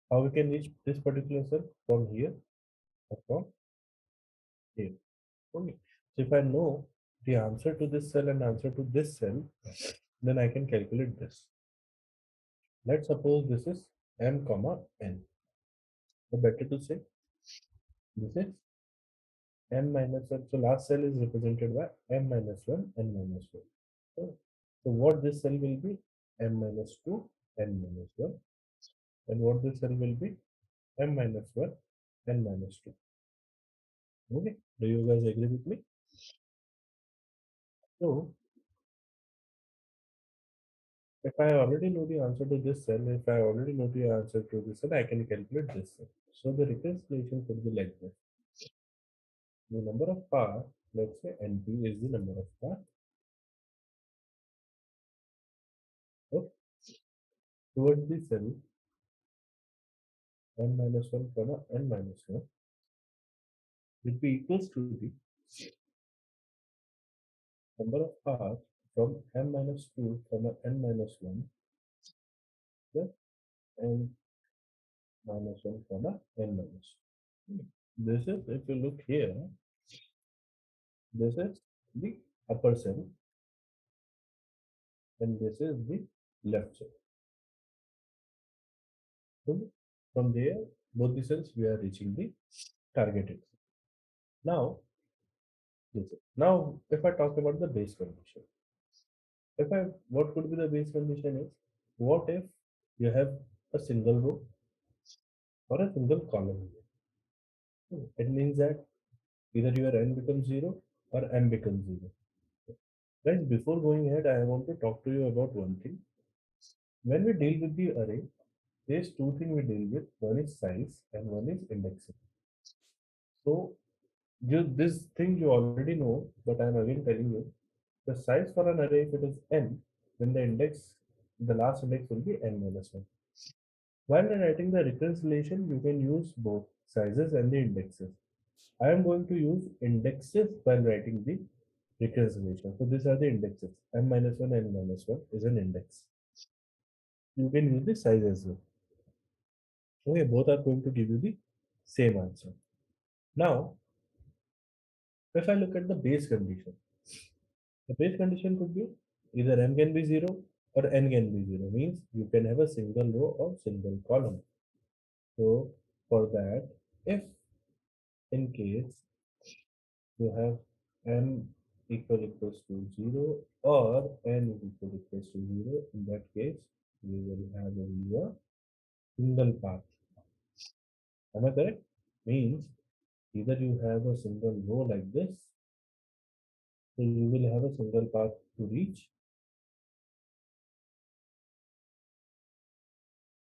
Speaker 1: how we can reach this particular cell from here or from here. Okay. So if I know the answer to this cell and answer to this cell, then I can calculate this. Let's suppose this is m comma n. So better to say this is m minus 1. So last cell is represented by m minus 1 n minus 1. So what this cell will be m minus 2 n minus 1, and what this cell will be m minus 1 n minus 2. Okay, do you guys agree with me? So if I already know the answer to this cell, if I already know the answer to this cell, I can calculate this cell. So the reconciliation could be like this. The number of paths, let's say NP is the number of paths of towards the cell n minus 1 comma n minus 1 will be equals to the number of paths from m minus 2 comma n minus 1 plus n minus 1 comma n minus 2. This is, if you look here, this is the upper cell and this is the left cell. So from there, both the cells we are reaching the targeted. Now, now if I talk about the base condition, what could be the base condition is, what if you have a single row or a single column? It means that either your n becomes 0 or m becomes 0. Guys, before going ahead, I want to talk to you about one thing. When we deal with the array, there's two things we deal with. One is size and one is indexing. So this thing you already know, but I'm again telling you, the size for an array, if it is n, then the last index will be n minus 1. While writing the reconciliation, you can use both sizes and the indexes. I am going to use indexes while writing the reconciliation. So these are the indexes. M minus 1 and n minus 1 is an index. You can use the size as well. Okay, both are going to give you the same answer. Now, if I look at the base condition, the base condition could be either m can be 0 or n can be 0, means you can have a single row or single column. So for that, if in case you have m equals to 0 or n equals to 0, in that case we will have only a single path. Am I correct? Means either you have a single row like this, so you will have a single path to reach.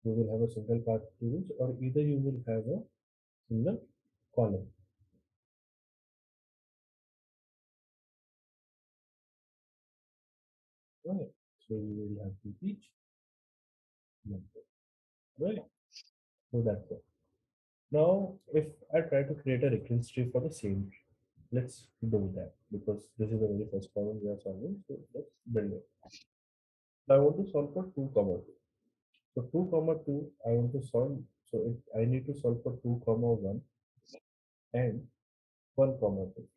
Speaker 1: You will have a single path to reach, or either you will have a single column. Right. So you will have to reach number. Right. So that's it. Now, if I try to create a recurrence tree for the same tree, let's do that because this is the very first problem we are solving. So let's build it. I want to solve for 2 comma 2. So 2 comma 2, I want to solve. So I need to solve for 2 comma 1 and 1 comma 2.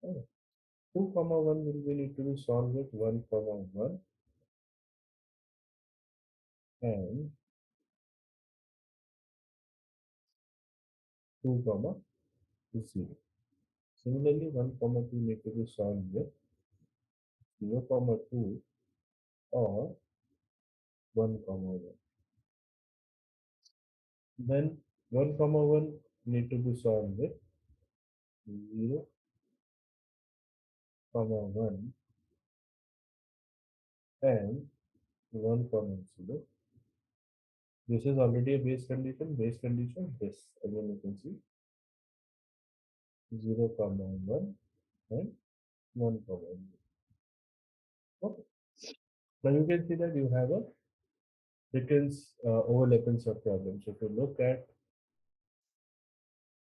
Speaker 1: Okay. 2 comma 1 will be need to be solved with 1 comma 1 and 2 comma 0. Similarly, 1 comma 2 need to be solved with 0 comma 2 or 1 comma 1. Then 1 comma 1 need to be solved with 0 comma 1 and 1 comma 0. This is already a base condition. Base condition, this again you can see 0 comma 1 and 1 comma 0. Okay. Now you can see that you have a recurrence overlapping subproblem. So if you look at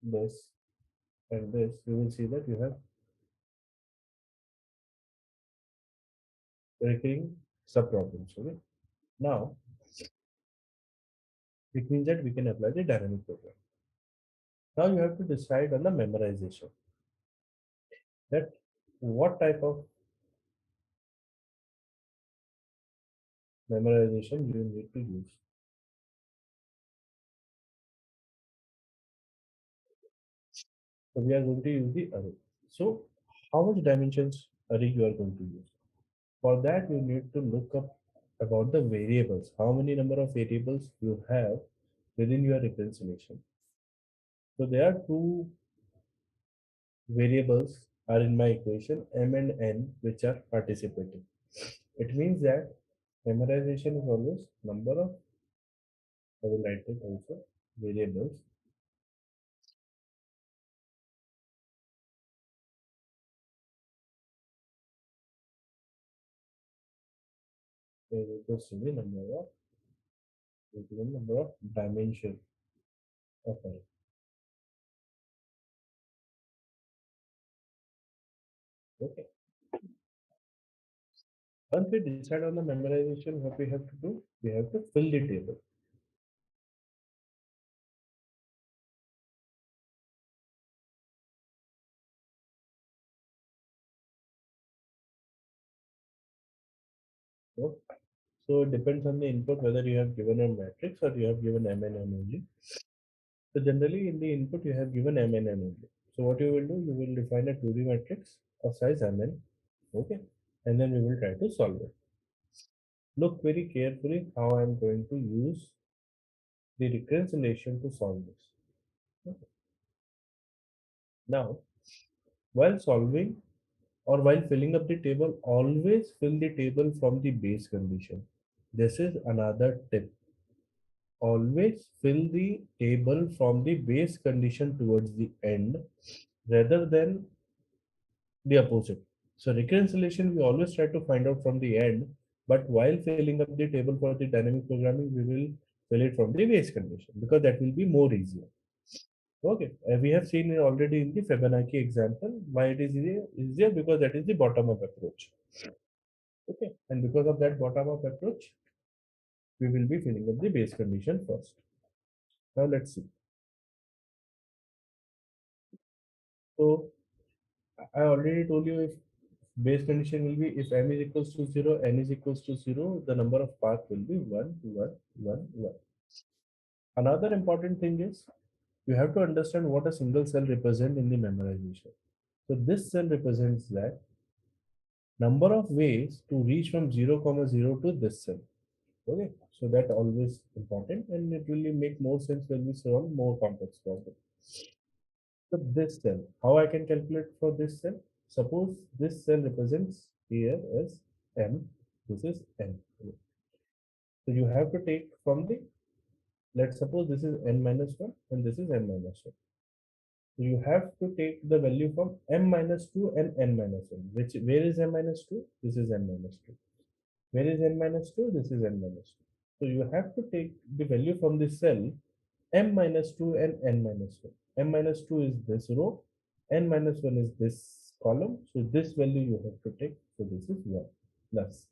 Speaker 1: this and this, you will see that you have recurring subproblems. Okay. Now it means that we can apply the dynamic program. Now you have to decide on the memorization. That what type of memorization you need to use. So we are going to use the array. So how much dimensions array you are going to use? For that you need to look up about the variables. How many number of variables you have within your reconciliation. So there are two variables are in my equation m and n which are participating. It means that memorization is always number of, I will write it also, variables is equals to the number of dimension of array. Okay. Once we decide on the memorization, what we have to do, we have to fill the table. So, so it depends on the input whether you have given a matrix or you have given m and n only. So generally in the input you have given m and n only. So what you will do, you will define a 2D matrix of size mn, okay, and then we will try to solve it. Look very carefully how I am going to use the reconciliation to solve this. Okay. Now, while solving or while filling up the table, always fill the table from the base condition. This is another tip. Always fill the table from the base condition towards the end rather than the opposite. So reconciliation we always try to find out from the end, but while filling up the table for the dynamic programming, we will fill it from the base condition because that will be more easier. Okay, we have seen it already in the Fibonacci example. Why it is easier? Because that is the bottom-up approach. Okay, and because of that bottom-up approach, we will be filling up the base condition first. Now let's see. So I already told you if base condition will be if m is equals to 0, n is equals to 0, the number of path will be 1, 1, 1, 1. Another important thing is you have to understand what a single cell represents in the memorization. So this cell represents that number of ways to reach from 0, 0 to this cell. Okay, so that always important, and it will make more sense when we solve more complex problems. So this cell, how I can calculate for this cell? Suppose this cell represents here as m, this is n. So you have to take from the, let's suppose this is n minus 1 and this is n minus 1. So you have to take the value from m minus 2 and n minus 1. Which, where is m minus 2? This is n minus 2. Where is n minus 2? This is n minus 2. So you have to take the value from the cell m minus 2 and n minus 1. M minus 2 is this row, n minus 1 is this column. So this value you have to take. So this is 1 plus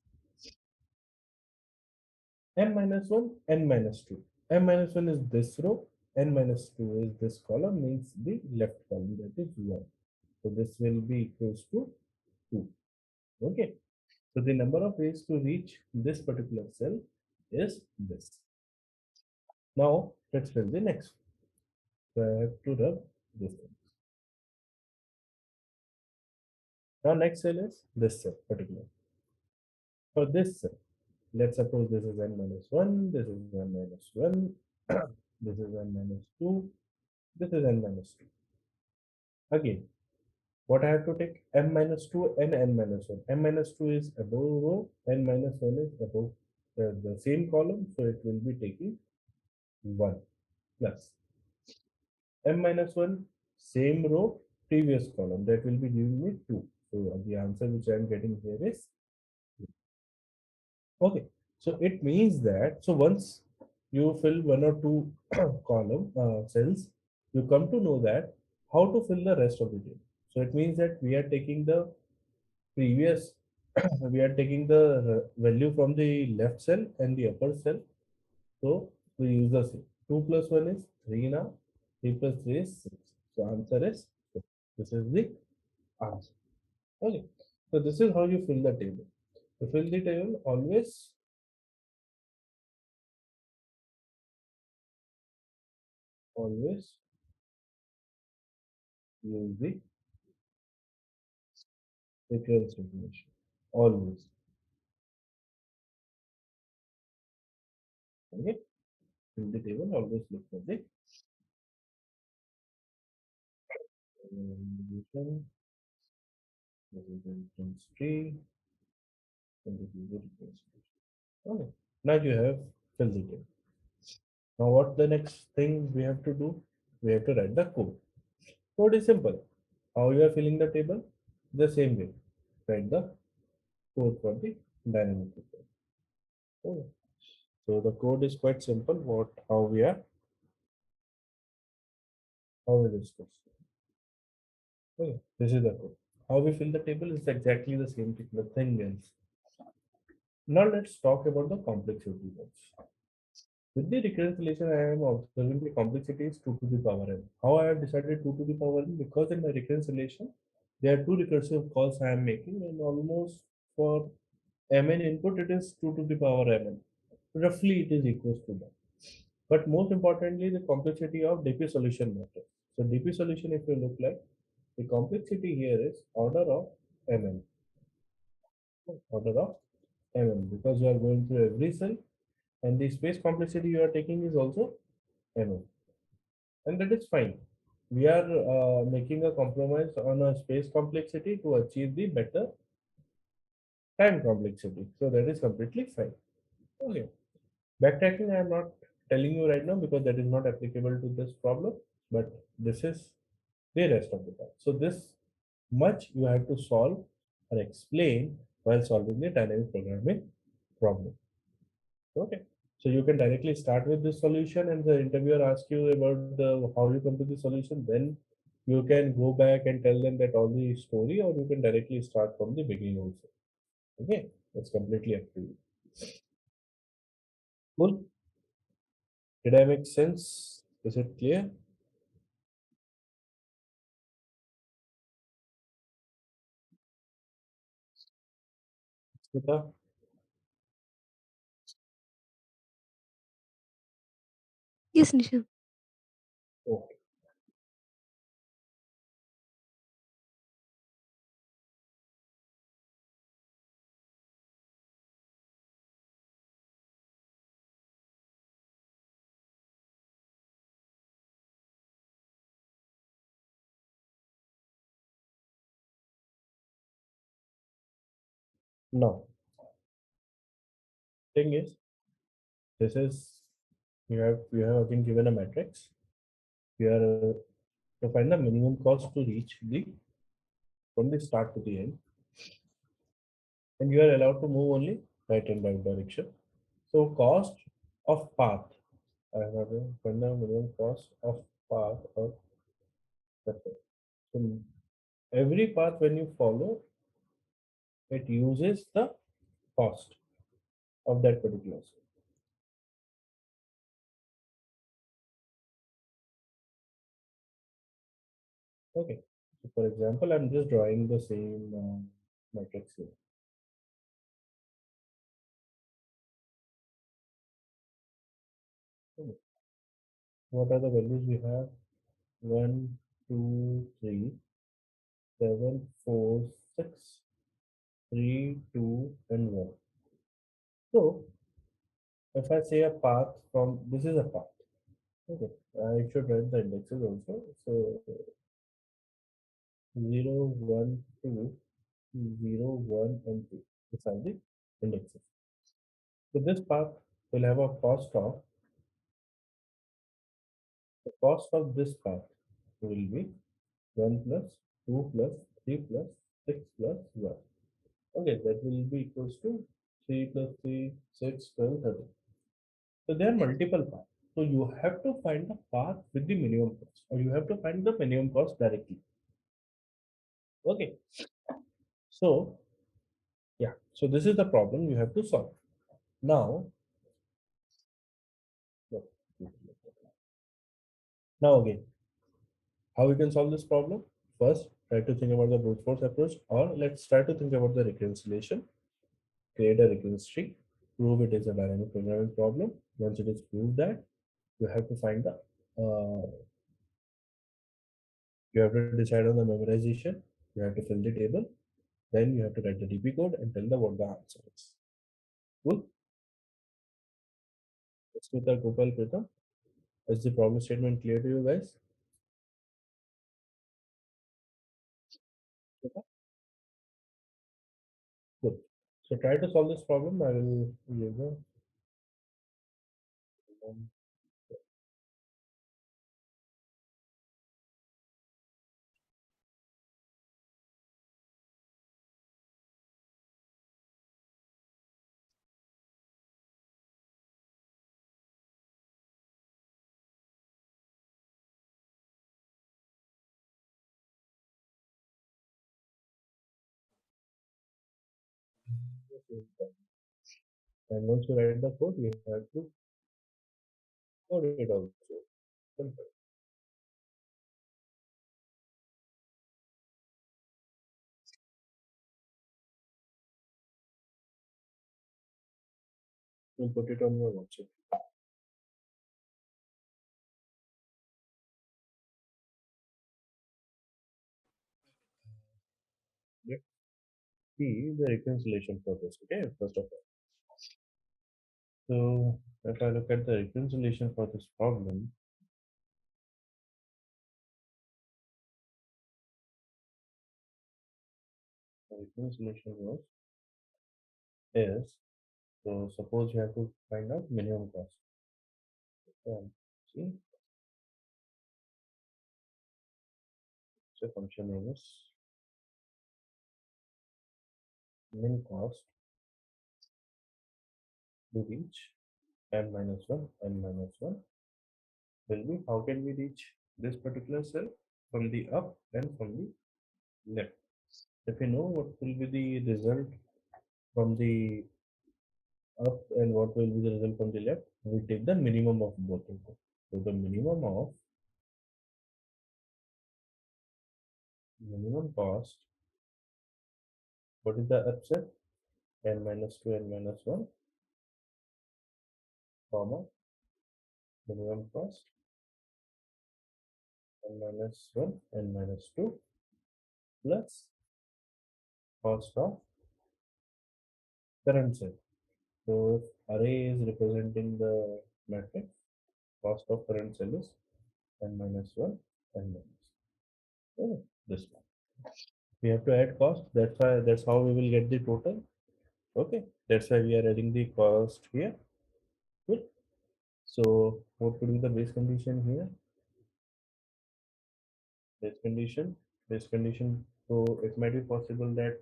Speaker 1: m minus 1, n minus 2. M minus 1 is this row, n minus 2 is this column, means the left column, that is 1. So this will be equals to 2. Okay. So the number of ways to reach this particular cell is this. Now let's fill the next. So I have to rub this one. Now next cell is this cell particular. For this cell, let's suppose this is n minus 1, this is n minus 1, this is n minus 2, this is n minus 2. Again, what I have to take? M minus 2 and n minus 1. M minus 2 is above row, n minus 1 is above the same column, so it will be taking 1 plus m minus 1, same row, previous column, that will be giving me 2. So the answer which I am getting here is 2. Okay, so it means that, so once you fill one or two column cells, you come to know that how to fill the rest of the table. So it means that we are taking the previous, we are taking the value from the left cell and the upper cell. So we use the same. 2 plus 1 is 3 now. 3 plus 3 is 6. So answer is 6. This is the answer. Okay. So this is how you fill the table. To fill the table, always use the recurrence definition. Always. Okay. Fill the table, always look for the division. This is the reference tree. And this is the reference tree. Okay. Now you have filled the table. Now what the next thing we have to do? We have to write the code. Code is simple. How you are filling the table? The same way. Write the code for the dynamic program. Okay. So the code is quite simple. How we discuss. Okay. This is the code. How we fill the table is exactly the same thing. Nothing else. Now let's talk about the complexity ones. With the recurrence relation, I am observing the complexity is 2 to the power n. How I have decided 2 to the power n? Because in my recurrence relation, there are two recursive calls I am making, and almost for mn input, it is 2 to the power mn. Roughly, it is equals to that. But most importantly, the complexity of DP solution matters. So DP solution, if you look like, the complexity here is order of mn. Order of mn, because you are going through every cell, and the space complexity you are taking is also mn. And that is fine. We are making a compromise on a space complexity to achieve the better time complexity. So that is completely fine. Okay. Backtracking, I am not telling you right now because that is not applicable to this problem, but this is the rest of the part. So this much you have to solve or explain while solving the dynamic programming problem. Okay. So you can directly start with the solution and the interviewer asks you about the how you come to the solution. Then you can go back and tell them that all the story, or you can directly start from the beginning also. Okay. That's completely up to you. Cool. Did I make sense? Is it clear? Smita?
Speaker 2: Yes, Nisha.
Speaker 1: Okay. Now, thing is, this is you have been given a matrix. You are to find the minimum cost to reach the from the start to the end, and you are allowed to move only right and right direction. So cost of path. I have to find the minimum cost of path of the. So every path when you follow, it uses the cost of that particular step. Okay. So for example, I'm just drawing the same matrix here. Okay. What are the values we have? 1, 2, 3, 7, 4, 6, 3, 2, and 1. So if I say a path from this is a path. Okay. I should write the indexes also. So 0, 1, 2, 0, 1, and 2. These are the indexes. So this path will have a cost of the cost of this path will be 1 plus 2 plus 3 plus 6 plus 1. Okay, that will be equals to 3 plus 3, 6, 12, 13. So there are multiple paths. So you have to find the path with the minimum cost, or you have to find the minimum cost directly. Okay, so yeah, so this is the problem you have to solve. Now, look, now again, how we can solve this problem? First, try to think about the brute force approach, or let's try to think about the reconciliation. Create a recurrence tree, prove it is a dynamic programming problem. Once it is proved that, you have to find the you have to decide on the memorization, you have to fill the table, then you have to write the DP code and tell them what the answer is. Cool. Let's with the Gopal Pritham. Is the problem statement clear to you guys? Okay. Good. So try to solve this problem. I will give you and once you write the code, you have to code it also. Simple. You put it on your WhatsApp. Let's see the reconciliation for this. Okay, first of all. So if I look at the reconciliation for this problem, the reconciliation was is so suppose you have to find out minimum cost. See, so function name is min cost to reach n minus 1, n minus 1 will be how can we reach this particular cell from the up and from the left. If you know what will be the result from the up and what will be the result from the left, we take the minimum of both of them. So the minimum cost, what is the upset? N minus 2, n minus 1, comma, minimum cost, n minus 1, n minus 2, plus cost of current cell. So if array is representing the matrix, cost of current cell is n minus 1, n minus. Oh, this one. We have to add cost. That's how we will get the total. Okay, that's why we are adding the cost here. Good. So what could be the base condition here? Base condition, base condition. So it might be possible that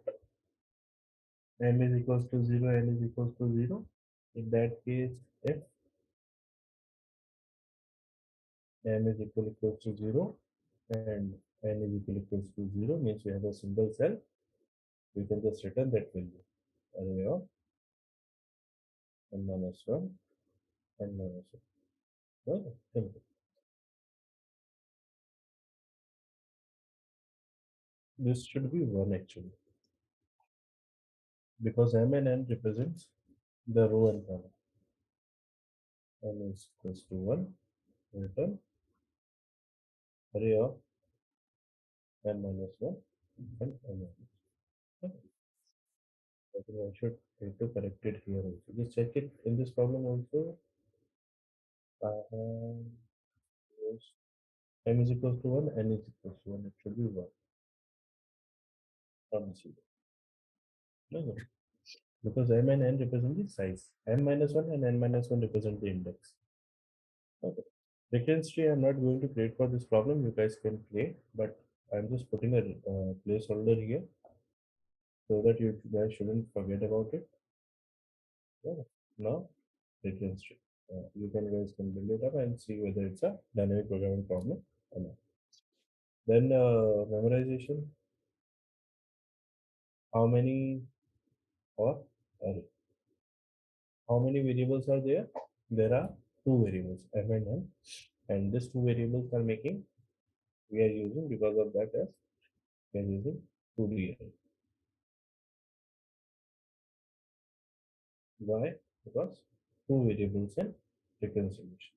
Speaker 1: m is equals to 0, n is equals to 0. In that case, if m is equals to 0 and n is equals to 0 means we have a single cell, we can just return that value. Array of n minus 1, n minus 1. Right? Simple. This should be 1 actually, because m and n represents the row and column. M is equals to 1, return array of n minus 1 and n minus 1. I think I should try to correct it here also. Just check it in this problem also. I have yes, m is equals to 1, n is equals to 1. It should be 1. Not 0. No, no. Because m and n represent the size. M minus 1 and n minus 1 represent the index. Okay. Reference tree I'm not going to create for this problem. You guys can create, but I'm just putting a placeholder here so that you guys shouldn't forget about it. Yeah. Now, reference tree. You can guys can build it up and see whether it's a dynamic programming problem or not. Then memorization. How many or array? How many variables are there? There are two variables, m and n, and these two variables are making. We are using because of that as we are using 2D array. Why? Because two variables and different solution.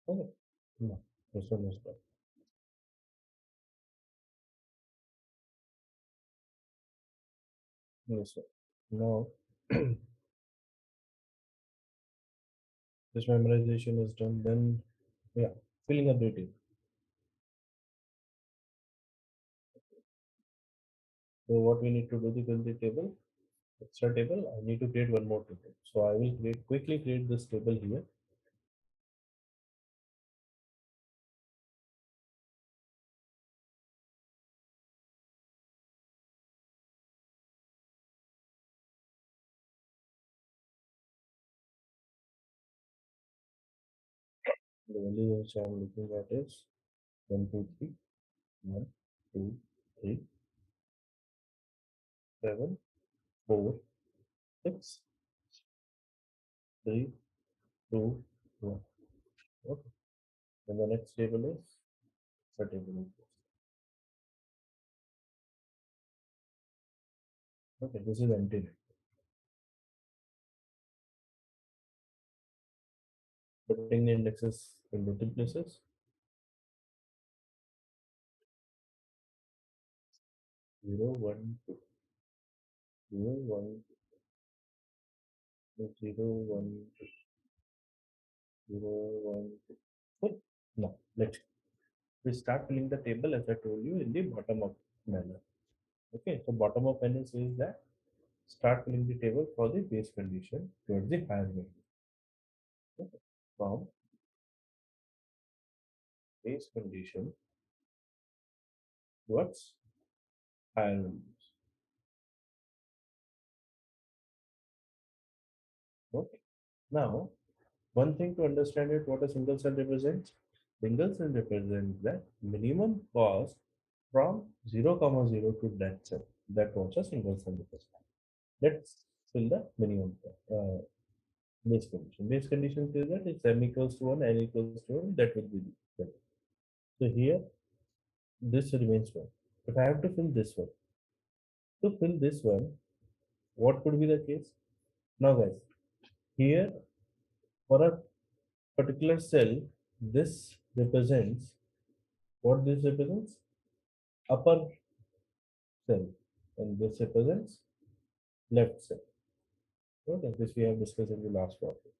Speaker 1: Okay. No, this one is done. This one. Now, this memorization is done. Then, yeah, filling up the table. So what we need to do to fill the table, extra table, I need to create one more table. So I will quickly create this table here. The value which I am looking at is 1, 2, 3, 1, 2, 3, 7, 4, 6, 3, 2, 1. Okay. And the next table is the table. Okay, this is empty. Putting the indexes in the two places. 0, 1, 2, 0, 1, 2, 0, 1, 2, 0, 1, 2. Good. Now, we start filling the table as I told you in the bottom up manner. Okay, so bottom up manner says that start filling the table for the base condition towards the higher value. Okay. From base condition towards higher values. Okay. Now, one thing to understand is what a single cell represents. Single cell represents the minimum cost from 0, comma 0 to that cell. That was a single cell represent. Let's fill the minimum base condition. Base condition says that it's m equals to 1, n equals to 1, that will be the cell. So here, this remains 1. If I have to fill this one, to fill this one, what could be the case? Now guys, here for a particular cell, this represents what this represents? Upper cell, and this represents left cell. Okay, this we have discussed in the last topic.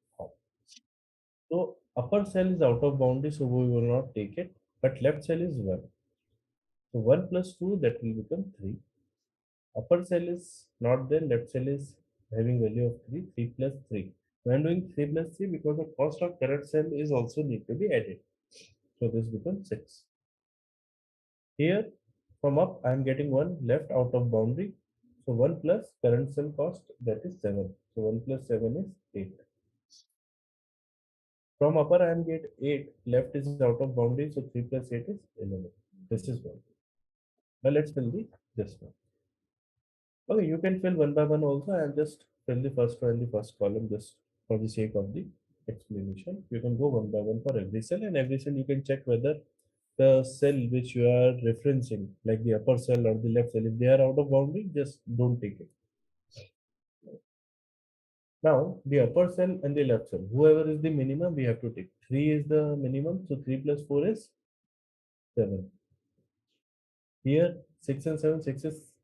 Speaker 1: So upper cell is out of boundary, so we will not take it. but left cell is 1. So 1 plus 2, that will become 3. Upper cell is not there, left cell is having value of 3, 3 plus 3. So I'm doing 3 plus 3 because the cost of current cell is also need to be added. So this becomes 6. Here from up I am getting 1 left out of boundary. So 1 plus current cell cost, that is 7. So 1 plus 7 is 8. From upper I am get 8 left is out of boundary. So 3 plus 8 is 11. This is 1. Now let's fill the this one. Okay, you can fill one by one also. I'll just fill the first row and the first column just for the sake of the explanation. You can go one by one for every cell, and every cell you can check whether the cell which you are referencing, like the upper cell or the left cell, if they are out of boundary, just don't take it. Now, the upper cell and the left cell, whoever is the minimum, we have to take. 3 is the minimum, so 3 plus 4 is 7. Here, 6 and 7, 6 is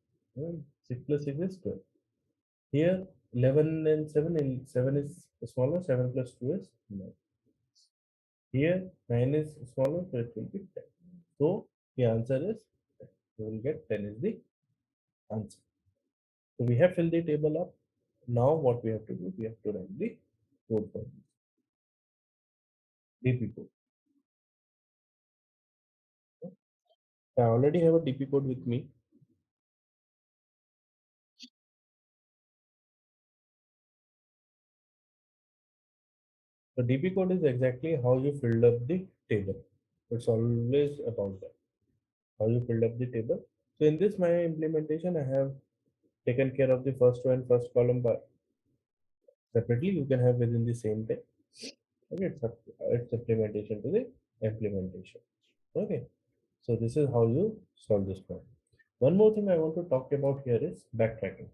Speaker 1: 6 plus 6 is 12. Here 11 and 7, and 7 is smaller, 7 plus 2 is 9. Here 9 is smaller, so it will be 10. So the answer is 10. We will get 10 is the answer. So we have filled the table up. Now what we have to do, we have to write the code for this. DP code. I already have a DP code with me. The DP code is exactly how you filled up the table. It's always about that. How you filled up the table. So in this my implementation, I have taken care of the first row and first column by separately. You can have within the same day. Okay, it's implementation to the implementation. Okay, so this is how you solve this problem. One more thing I want to talk about here is backtracking.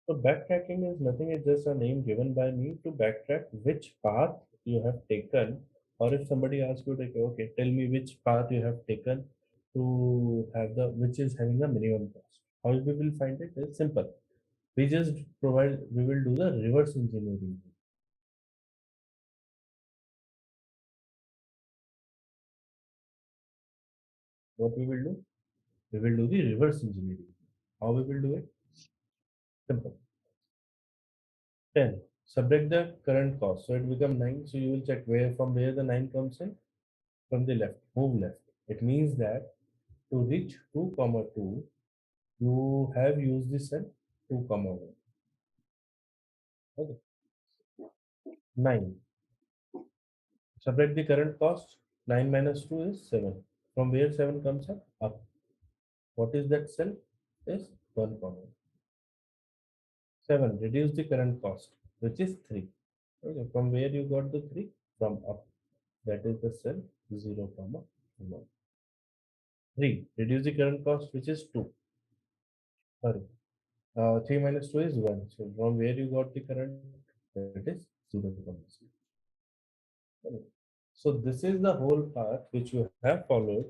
Speaker 1: So backtracking is nothing, it's just a name given by me to backtrack which path you have taken, or if somebody asks you like, okay, tell me which path you have taken to have the which is having the minimum cost. How we will find it is simple. We will do the reverse engineering. What we will do? We will do the reverse engineering. How we will do it? Simple. 10. Subtract the current cost. So it becomes 9. So you will check from where the 9 comes in. From the left. Move left. It means that to reach 2 comma 2, you have used the cell 2 comma 1. Okay. 9. Subtract the current cost. 9 minus 2 is 7. From where 7 comes up? Up. What is that cell? Is 1 comma 1. 7. Reduce the current cost, which is 3. Okay. From where you got the 3? From up. That is the cell 0 comma 1. 3. Reduce the current cost, which is 2. Sorry. 3 minus 2 is 1. So from where you got the current? That is 0 comma 0. Okay. So this is the whole path which you have followed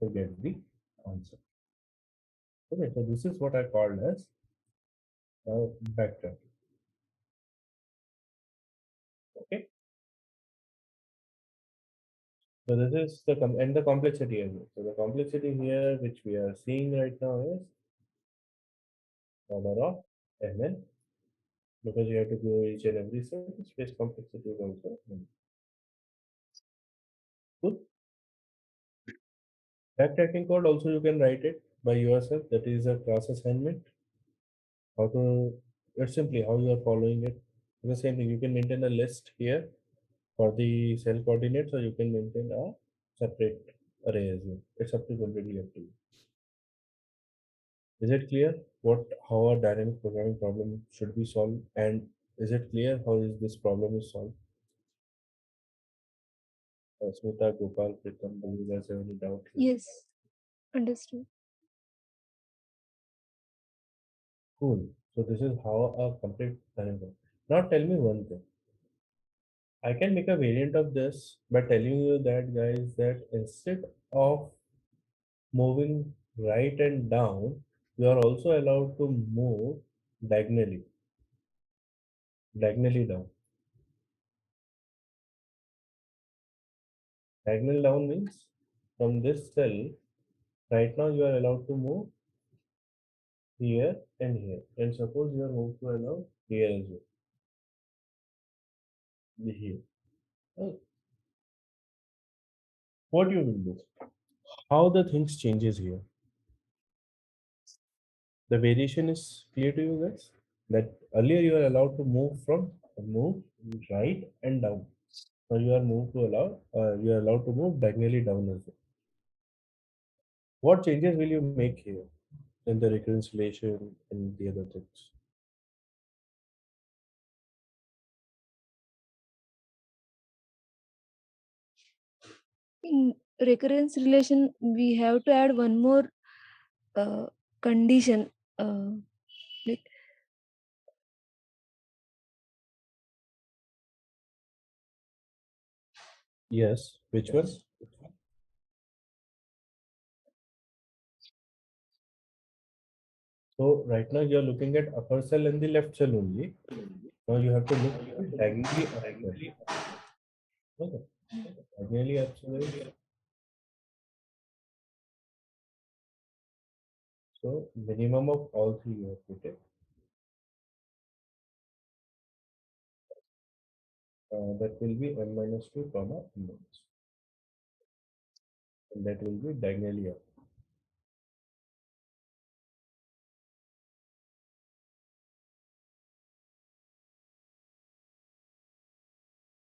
Speaker 1: to get the answer. Okay. So this is what I called as backtracking. Okay. So this is and the complexity as well. So the complexity here which we are seeing right now is order of mn, because you have to go each and every cell. Space complexity is also n. Good. Backtracking code also you can write it by yourself. That is a class assignment. How to it's simply how you are following it. The same thing. You can maintain a list here for the cell coordinates, or you can maintain a separate array as well. It's up to completely up to you. Is it clear what how a dynamic programming problem should be solved, and is it clear how is this problem is solved? Smita, Gopal, Pritam, do you guys have any doubt here?
Speaker 2: Yes, understood.
Speaker 1: Cool. So this is how a complete dynamic. Now tell me one thing. I can make a variant of this by telling you that guys that instead of moving right and down, you are also allowed to move diagonally, diagonally down. Diagonal down means from this cell, right now you are allowed to move here and here. And suppose you are moved to allow here as well. Here. Uh, What you will do? How the things changes here? The variation is clear to you guys? That earlier you are allowed to move right and down. Now you are allowed to move diagonally down as well. What changes will you make here in the reconciliation and the other things?
Speaker 2: In recurrence relation, we have to add one more uh, condition. Like
Speaker 1: Yes, which one? So right now you are looking at upper cell and the left cell only. Now you have to look diagonally upward. Okay. Diagonally upward. So minimum of all three you have to take. That will be n minus 2 comma n minus 2. And that will be diagonally up.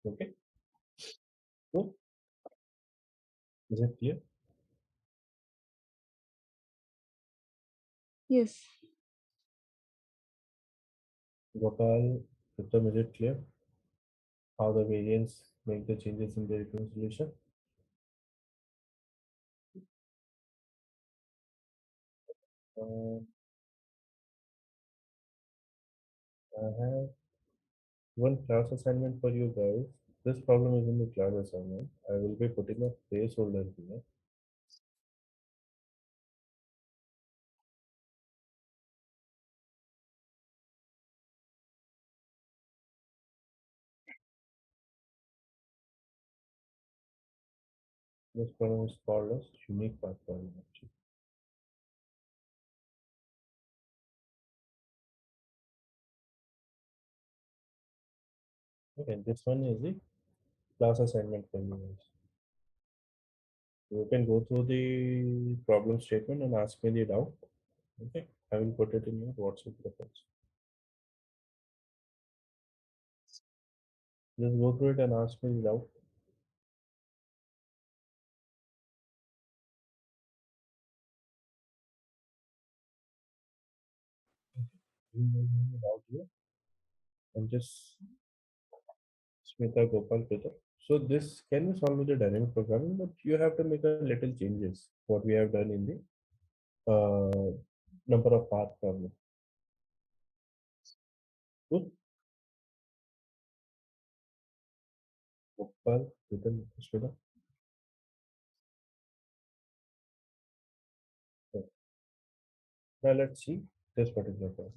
Speaker 1: Okay. So is it clear?
Speaker 2: yes,
Speaker 1: Gopal, Uttam, is it clear? How the variance make the changes in the reconciliation? Uh, I have one class assignment for you guys. This problem is in the class assignment. I will be putting a placeholder here. This problem is called as unique path problem actually. Okay, this one is the class assignment for you guys. You can go through the problem statement and ask me the doubt. Okay, I will put it in your WhatsApp group also. Just go through it and ask me the doubt. You may have any doubt here and just Smita Gopal Peter. So this can be solved with the dynamic programming, but you have to make a little changes. What we have done in the number of path problem. Good. Gopal Peter Smita. Okay. Now let's see this particular problem.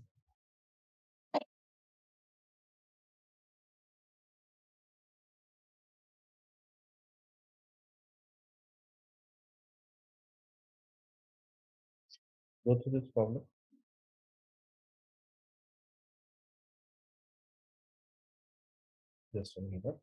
Speaker 1: Go through this problem. Just a minute.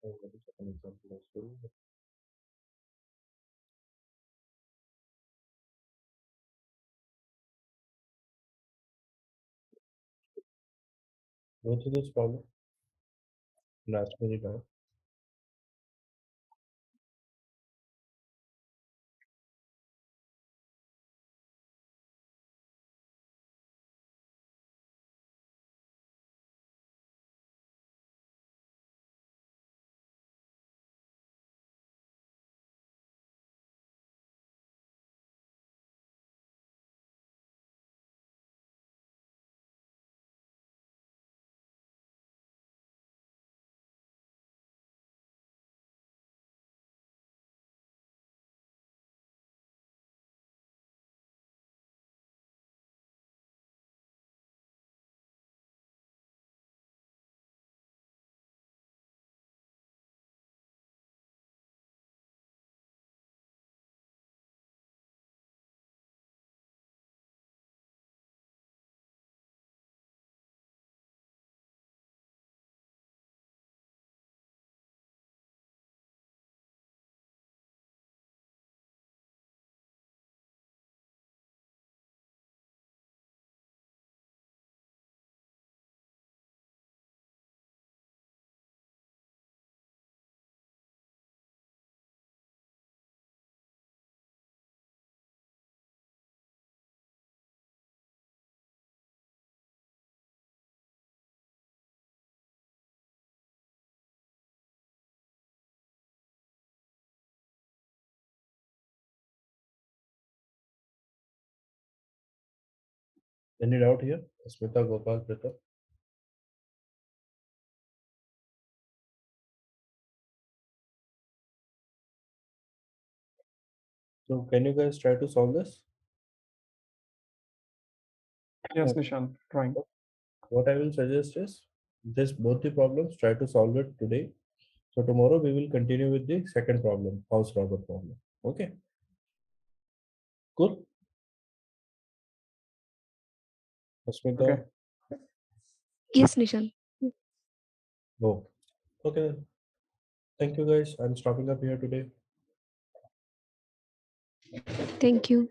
Speaker 1: Oh, what is an example of story? Go through this problem and ask me the doubt. Any doubt here? Smita, Gopal, Prita? So can you guys try to solve this?
Speaker 3: Yes,
Speaker 1: Okay.
Speaker 3: Nishant, trying.
Speaker 1: What I will suggest is this both the problems, try to solve it today. So tomorrow we will continue with the second problem, house robber problem. Okay, cool. Asmita,
Speaker 3: Okay.
Speaker 2: Yes, Nishan.
Speaker 1: go. Okay, then. Thank you guys. I'm stopping up here today.
Speaker 2: Thank you.